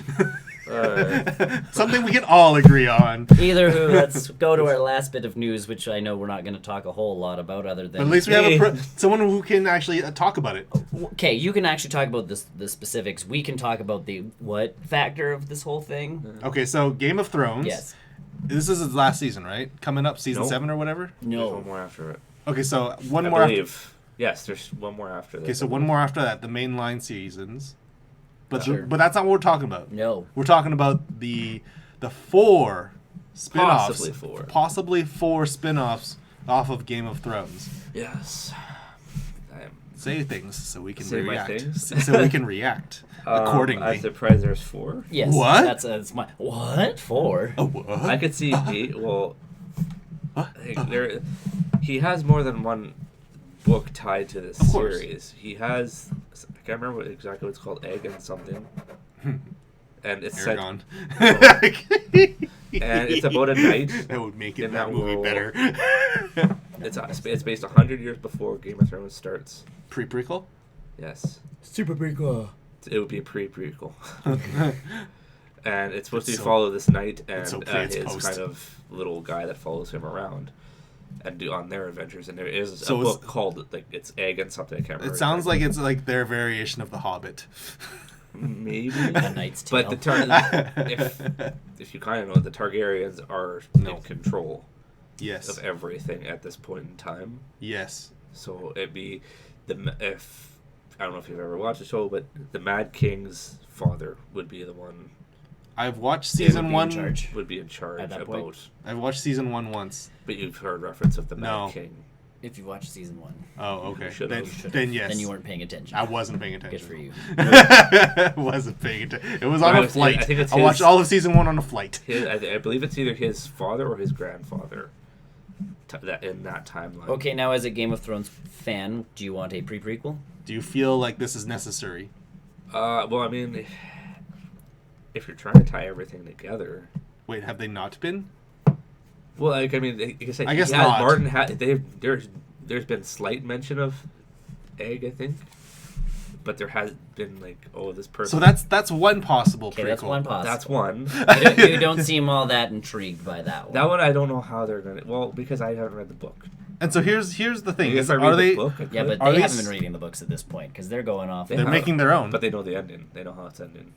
Something we can all agree on. Either who, let's go to our last bit of news, which I know we're not going to talk a whole lot about other than... But at least we have someone who can actually talk about it. Okay, you can actually talk about the specifics. We can talk about the what factor of this whole thing. Okay, so Game of Thrones. Yes. This is its last season, right? Coming up, season Nope. 7 or whatever? there's No. one more after it. Okay, so one I more believe. after... Yes, there's one more after that. Okay, so one more after that, the mainline seasons. But Sure. but that's not what we're talking about. No. We're talking about the 4 spin-offs. Possibly 4. Possibly 4 spin-offs off of Game of Thrones. Yes. Say things so we can Say my react. things? So we can react accordingly. I'm surprised there's 4. Yes. What? That's my... What? 4? Oh, what? I could see 8. Well, What? he has more than one book tied to this Of course. series. He has, I can't remember exactly what it's called, Egg and something. And it's set, Aragon. and it's about a knight. That would make it in that that movie world. better. It's based 100 years before Game of Thrones starts. Pre-prequel? Yes. Super prequel. It would be a pre-prequel. And it's supposed It's to so- follow this knight and it's so pre, it's his post. kind of little guy that follows him around. and do on their adventures. And there is So a it's- book called like it's Egg and something. I can't remember. It sounds like exactly. it's like their variation of The Hobbit. Maybe. A Knight's Tale. But if you kind of know, the Targaryens are No. in control Yes. of everything at this point in time. Yes. So it'd be if I don't know if you've ever watched the show, but the Mad King's father would be the one I've watched They would season be in 1. charge. would be in charge At that about. point? I've watched season 1 once. But you've heard reference of the Mad No. King. If you watched season 1, Oh, okay. should've. Then, You should've. then yes. then you weren't paying attention. I wasn't paying Good attention. for you. I wasn't paying attention. It was on Well, a flight. I think it's I watched his- all of season 1 on a flight. I believe it's either his father or his grandfather. That in that timeline. Okay, now as a Game of Thrones fan, do you want a pre-prequel? Do you feel like this is necessary? Well, I mean, if you're trying to tie everything together. Wait, have they not been? Well, like I mean, like I said, I guess yeah, not. Martin had there's been slight mention of Egg, I think, but there has been like, oh, this person. So that's one possible Okay, prequel. that's one possible. That's one. You don't seem all that intrigued by that one. That one I don't know how they're gonna. Well, because I haven't read the book. And so here's the thing: Maybe is, if I read are the they? book, I Yeah, could. but Are they these- haven't been reading the books at this point because they're going off. They They're have- making their own. But they know the ending. They know how it's ending.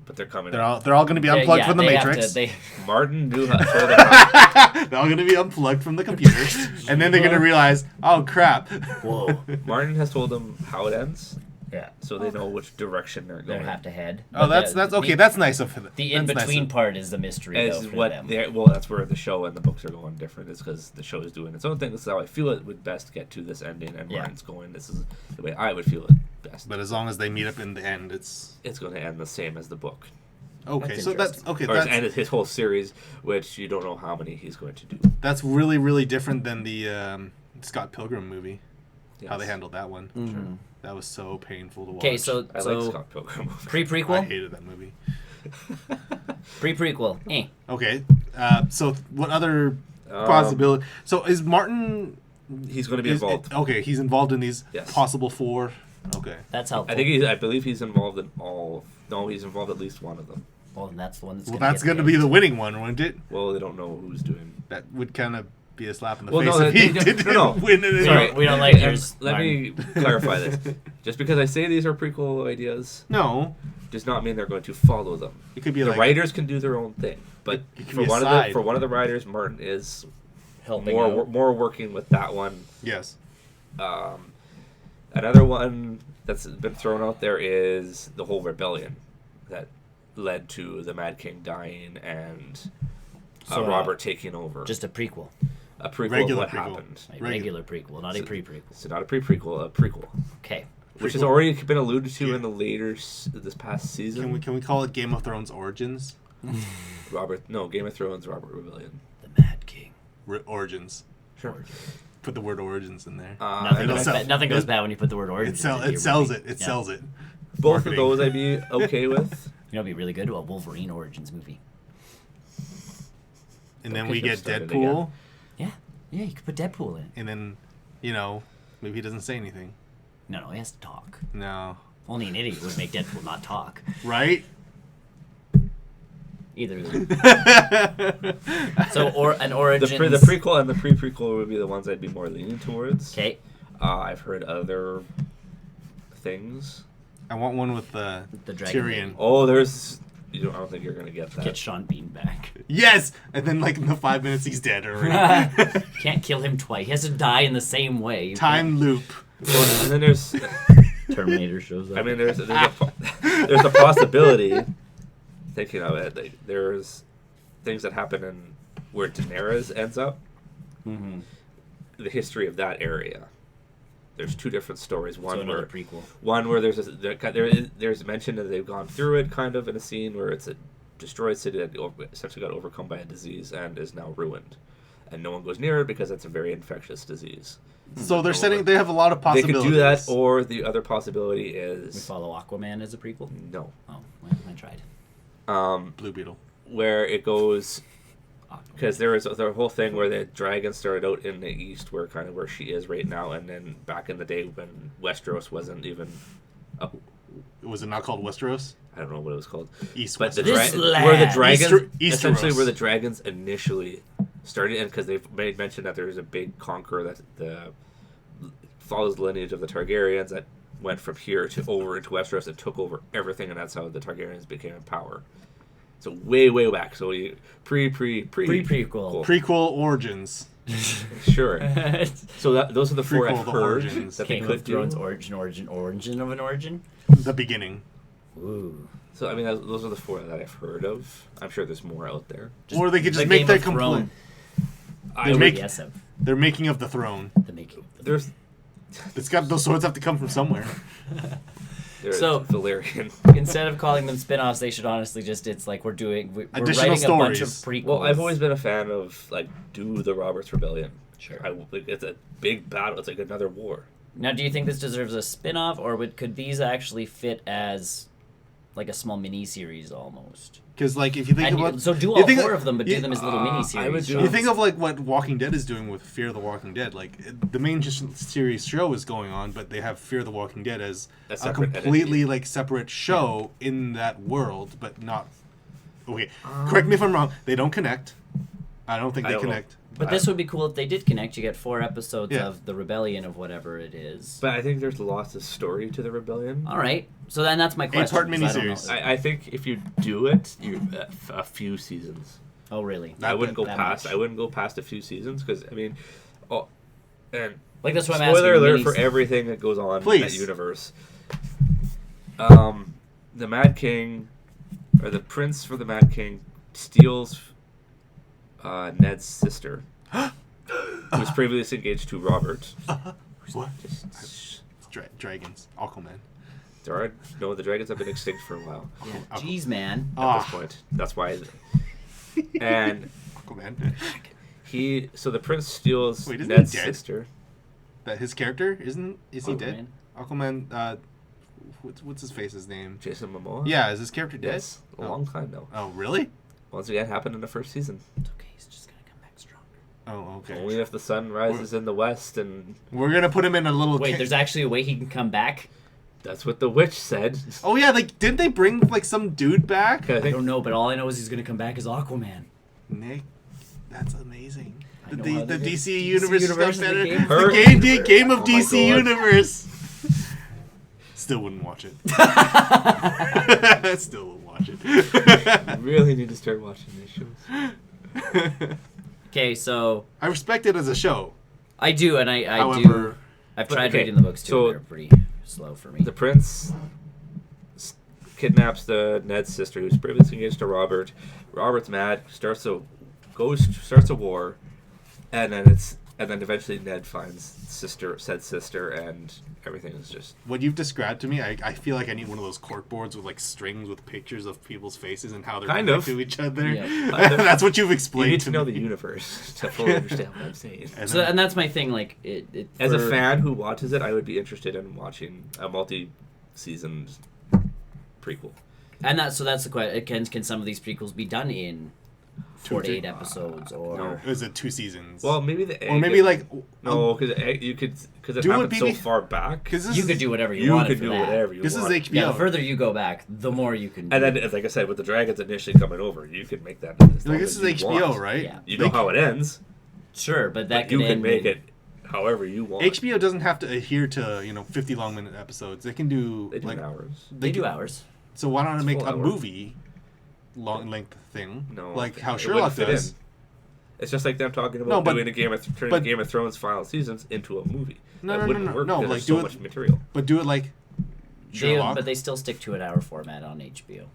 But they're coming. They're all going to be They- unplugged yeah, from the they have Matrix. to- they- Martin knew how. Showed them how They're all going to be unplugged from the computer, and then they're going to realize, oh crap! Whoa. Martin has told them how it ends, Yeah. so they know which direction they're They going. have to head. Oh, But that's the- okay. That's nice of them. The That's nice in-between of- part is the mystery, though, Is for what them. they're well. That's where the show and the books are going different. Is because the show is doing its own thing. This is how I feel it would best get to this ending, and Yeah. Martin's going. This is the way I would feel it best. But as long as they meet up in the end, it's It's going to end the same as the book, okay. That's So that's interesting. okay. or it's That's ended his whole series, which you don't know how many he's going to do. that's really really different than the Scott Pilgrim movie. How they Yes. handled that one. Mhm. That was so painful to watch. Okay, so I like Scott Pilgrim. I pre-prequel? hated that movie. Pre-prequel. Okay, so what other possibility? So is Martin? He's going to be involved. Okay, he's involved in these Yes. possible 4. Okay. That's helpful. I believe he's involved in all. No, he's involved at least one of them. Well, then that's the one that's Well, gonna that's get going to the be the end. winning one, wouldn't it? Well, they don't know who's doing. That would kind of be a slap in the Well, face no, if he no, didn't no. win it. Sorry, we don't like And yours. Let me clarify this. Just because I say these are prequel ideas No, does not mean they're going to follow them. it could be The like writers can do their own thing, but It can for be a one side. of the writers, Martin is Helping more out. more working with that one. yes. Another one that's been thrown out there is the whole rebellion that led to the Mad King dying and So, Robert taking over. Just a prequel. A prequel Regular of what prequel. happened. A regular prequel, not a So- pre-prequel. So not a pre-prequel, a prequel, Okay. which has Prequel. already been alluded to Yeah. in the later this past season. Can we call it Game of Thrones Origins? Game of Thrones, Robert Rebellion. The Mad King. Origins. Sure. Put the word origins in there. Nothing it'll goes, sell- nothing goes it- bad when you put the word origin. It sells it. It sells it. Both Marketing. of those I'd be okay with. You know, it'd be really good. A Wolverine Origins movie. And then Okay, we get get started Deadpool, Yeah. Yeah, you could put Deadpool in it. and then, maybe he doesn't say anything. No, he has to talk. No. Only an idiot would make Deadpool not talk. Right? Either of them. So, or an The Origins. the prequel and the pre-prequel would be the ones I'd be more leaning towards. Okay. I've heard other things. I want one with the Dragon Tyrion. Lady. Oh, there's. I don't think you're gonna get that. Get Sean Bean back. Yes! And then, in the 5 minutes, he's dead already. Can't kill him twice. He has to die in the same way. You Time loop. Well, and then there's. can't- Terminator shows up. I mean, there's a possibility. Thinking of it, there's things that happen in where Daenerys ends up. Mm-hmm. The history of that area. There's two different stories. So One another where prequel. there's mention that they've gone through it, kind of in a scene where it's a destroyed city that essentially got overcome by a disease and is now ruined, and no one goes near it because it's a very infectious disease. So they have a lot of They possibilities. could do that, or the other possibility We is follow Aquaman as a prequel. no, Oh, well, I tried. Blue Beetle. where it goes. Aquaman. Because there was the whole thing where the dragon started out in the east, where she is right now, and then back in the day when Westeros wasn't even up, Was it not called Westeros? I don't know what it was called, East but Westeros. This where the land. dragons Easteros. essentially where the dragons initially starting, and because they've made mention that there's a big conqueror that follows the lineage of the Targaryens that went from here to over into Westeros and took over everything, and that's how the Targaryens became in power. So way back. So prequel. Prequel origins. Sure. So those are the four Prequel, I've the heard origins. that Game they of could do. Thrones origin of an origin. The beginning. Ooh. So I mean, those are the four that I've heard of. I'm sure there's more out there. Or they could just the make Game their of Thrones. I They're would- make- Yes, of They're making of the throne. the making. there's It's got those swords have to come from somewhere. So So- Valyrian. Instead of calling them spin-offs, they should honestly just, it's like we're Additional writing a bunch of stories. prequels. Well, I've always been a fan of like do the Roberts Rebellion. Sure. It's a big battle. It's like another war. Now, do you think this deserves a spin-off, or could these actually fit as like a small mini-series almost? Because like if you think And about so do you all think four of them, but do them as little mini-series. I would do- You think of like what Walking Dead is doing with Fear the Walking Dead. Like the main series show is going on, but they have Fear the Walking Dead as A a separate completely entity. like separate show in that world, but not. Okay, correct me if I'm wrong. They don't connect. I don't think I they don't know. connect. But this would be cool if they did connect. You get 4 episodes Yeah. of the rebellion of whatever it is. But I think there's lots of story to the rebellion. All right, so then that's my question. 8-part 'cause I don't miniseries. know. I think if you do it, you a few seasons. Oh, really? I wouldn't go that past. much. I wouldn't go past a few seasons because I mean, and Like that's what I'm asking. spoiler alert minis- for everything that goes on in Please. that universe. The Mad King, or the prince for the Mad King, steals Ned's sister, who was previously engaged to Robert. What? Just, Dragons. Aquaman. there are no, the dragons have been extinct for a while Yeah. Jeez, man. at this point. That's why. And Aquaman. so the prince steals Wait, isn't he Ned's dead? sister. That his character is he dead? Aquaman? Aquaman. What's his face's name? Jason Momoa. Yeah, is his character dead? Yes, a long time now. Oh, really? Once again, happened in the first season. It's okay. He's just gonna come back stronger. Oh, okay. Only if the sun rises in the west, and We're gonna put him in a little. Wait, there's actually a way he can come back. that's what the witch said. Oh yeah, like didn't they bring like some dude back? I I think don't know, but all I know is he's gonna come back as Aquaman. Nick, that's amazing. I know The how they did- DC DC universe is universe is the better. game of The game of Oh my DC God. universe. Still wouldn't watch it. Still wouldn't watch I it. really need to start watching these shows. Okay, so I respect it as a show. I do, and I However, do. I've but tried okay, reading the books too. so and they're pretty slow for me. The prince kidnaps Ned's sister, who's previously engaged to Robert. Robert's mad, starts a war, and then eventually Ned finds said sister, and everything is just. what you've described to me, I feel like I need one of those cork boards with like strings with pictures of people's faces and how they're Kind connected of. to each other. Yeah, kind of. That's what you've You explained need to know me. the universe to fully understand what I'm saying. And So, and that's my thing. Like, it As a for- fan who watches it, I would be interested in watching a multi-seasoned prequel. and that's the question. Can some of these prequels be done in 4 to 8 to- episodes, or no. Is it 2 seasons? Well, maybe the egg. or maybe like no, because you could because it Do it happened so BB far back. because you could do whatever you You wanted could for do that. whatever you this is want. HBO. Yeah, the further you go back, the more you can. And do. then, like I said, with the dragons initially coming over, you could make that. As long Like this as is you HBO, want. right? Yeah. You know how it ends. Sure, but that But you could can end make in- it however you want. HBO doesn't have to adhere to 50 long minute episodes. They can do They do like hours. They do can- hours. So why not It's make full a hour. movie long length thing? No, like how it Sherlock wouldn't fit does. in. It's just like them talking about No, but- doing turning but- Game of Thrones final seasons into a movie. No, that no, no, wouldn't no, work no, because like, there's do so it- much material. But do it like Sherlock. But they still stick to an hour format on HBO.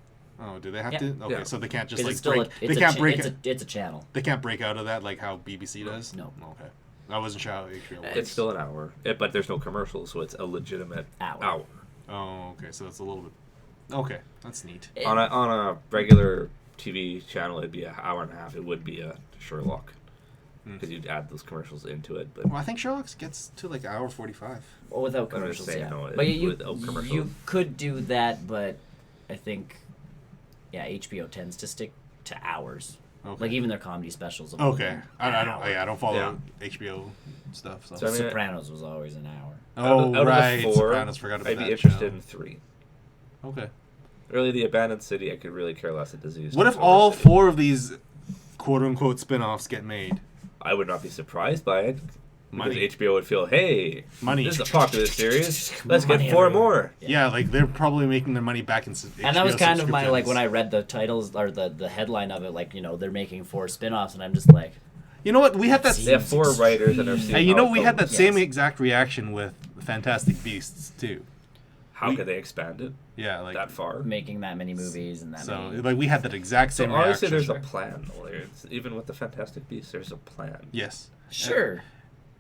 Oh, do they have Yeah. to? Okay, Yeah. so they can't just Because like it's still break. it's They a can't cha- break. it's a channel. They can't break out of that like how BBC does. No. Okay, I wasn't sure how HBO works. It's still an hour, but there's no commercials, so it's a legitimate Hour. Oh, okay, so that's a little bit. Okay, that's neat. It- On a regular TV channel, it'd be an hour and a half. It would be a Sherlock because you'd add those commercials into it. But Well, I think Sherlock gets to like hour 45. Well, without I'm just commercials, saying, yeah. no, But you without commercials. you could do that, but I think, yeah, HBO tends to stick to hours. Okay. Like even their comedy specials. will be Okay, an I don't. hour. I don't follow Yeah. HBO stuff. So. So I mean, Sopranos was always an hour. Oh, out right. Of the 4, Sopranos, forgot about I'd be that interested show. in 3. Okay. Really, the abandoned city, I could really care less at disease. What if all 4 of these quote unquote spin-offs get made. I would not be surprised by it. Money. Because HBO would feel, hey, Money. this is a popular series. Let's Money get 4 everywhere. more. Yeah, like they're probably making their money back in And that was HBO kind of my, like, subscriptions. when I read the titles, or the headline of it, like, you know, they're making 4 spin-offs, and I'm just like, You know what? We had that. They have 4 writers and they're seeing And you how know, it we had that goes. same exact reaction with Fantastic Beasts too. How could they expand it Yeah, like that far? making that many movies and that so. many... Like we had that exact So same obviously reaction. there's a plan. Though. Even with the Fantastic Beasts, there's a plan. Yes. Sure.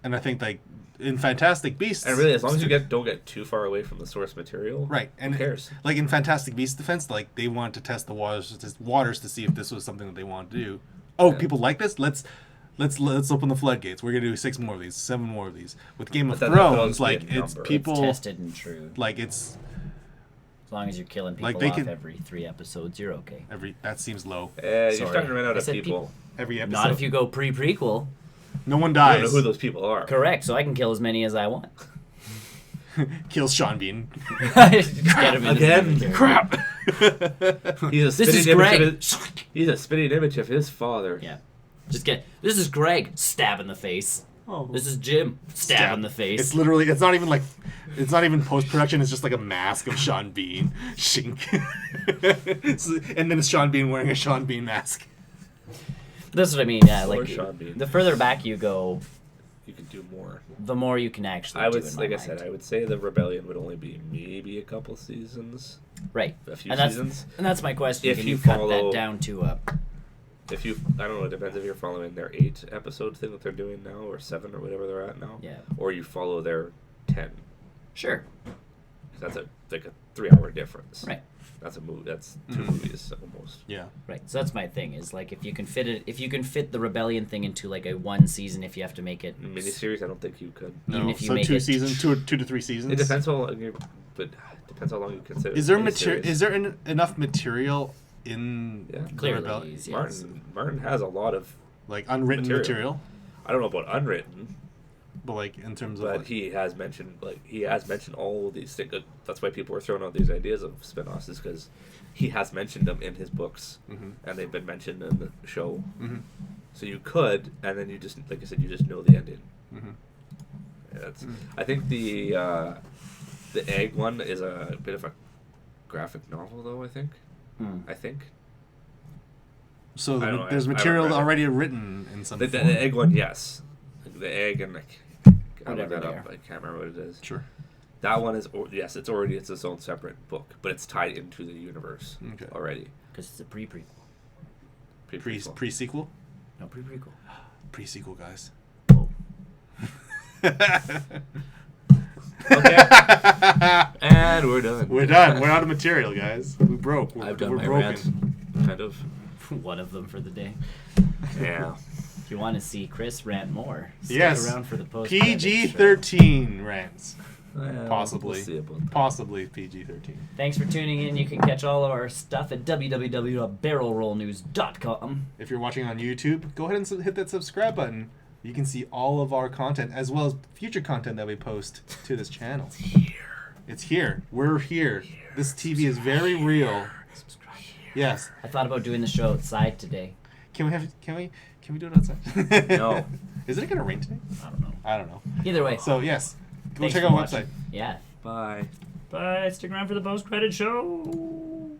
And I think like in Fantastic Beasts, And really, as long as you don't get too far away from the source material, right, and who cares? Like in Fantastic Beasts defense, like they wanted to test the waters to see if this was something that they wanted to do. Oh, Yeah. people like this. Let's open the floodgates. We're gonna do 6 more of these, 7 more of these. With Game of But that could Thrones, always like be a it's number. people Tested and true. like it's As long as you're killing people Like, they off can- every 3 episodes, you're okay. that seems low. You're Sorry. starting to run out I of said people. Every episode. Not if you go pre-prequel. No one I don't know dies. who those people are. Correct, so I can kill as many as I want. Kills Sean Bean. Just get him in Again? his military. Crap. He's a This spitting is image Greg. of his, he's a spitting image of his father. Yeah. This is Greg. Stab in the face. Oh. This is Jim. Stab in the face. It's literally. It's not even post production. It's just like a mask of Sean Bean. Shink. And then it's Sean Bean wearing a Sean Bean mask. That's what I mean, yeah. Or Like, Sean Bean. the further back you go, You could do more. the more you can actually I do would, in like my I said, mind. I would say the Rebellion would only be maybe a couple seasons, Right. a few And that's, seasons. and that's my question. If Can you you cut follow- that down to a... If you, I don't know, it depends if you're following their 8-episode thing that they're doing now, or 7 or whatever they're at now. Yeah. Or you follow their 10. Sure. That's a 3-hour difference. Right. That's a movie. That's 2 movies almost. Yeah. Right. So that's my thing, is like, if you can fit the Rebellion thing into like a 1 season, if you have to make it... Miniseries, I don't think you could. Even No. if you So make 2 it- seasons, 2 to 3 seasons. It depends how long you, but depends how long you consider. Is there miniseries. Is there enough material in Yeah. the Clearly, Rebellion? yes. Martin has a lot of. Like unwritten material, I don't know about unwritten, but like in terms of but like, he has mentioned all these things. That's why people are throwing out these ideas of spin-offs, is because he has mentioned them in his books, and they've been mentioned in the show. So you could, and then you just, like I said, you just know the ending. Yeah, that's. I think the egg one is a bit of a graphic novel, though. I think. so I don't know, there's I haven't material read it. already written in some The form. egg one, yes. The egg and I looked Whatever that they up. are. I can't remember what it is. Sure. That one is yes, it's its own separate book, but it's tied into the universe Okay. already. Because it's a pre-prequel. Prequel. Pre-sequel? No, pre-prequel. Pre-sequel, guys. Oh. Okay. And we're done. We're done. We're out of material, guys. We broke. We're, I've done we're my broken. rant. Kind of. One of them for the day. Yeah. If you want to see Chris rant more, stick Yes. around for the post. PG-13 rants. Well, Possibly. We'll see about that. Possibly PG-13. Thanks for tuning in. You can catch all of our stuff at www.barrelrollnews.com. If you're watching on YouTube, go ahead and hit that subscribe button. You can see all of our content as well as future content that we post to this channel. It's here. We're here. This TV is very real. Subscribe. Yes. I thought about doing the show outside today. Can we do it outside? No. Is it gonna rain today? I don't know. I don't know. Either way. So yes, go Thanks check for out our watching. website. Yeah. Bye. Bye. Stick around for the post-credit show.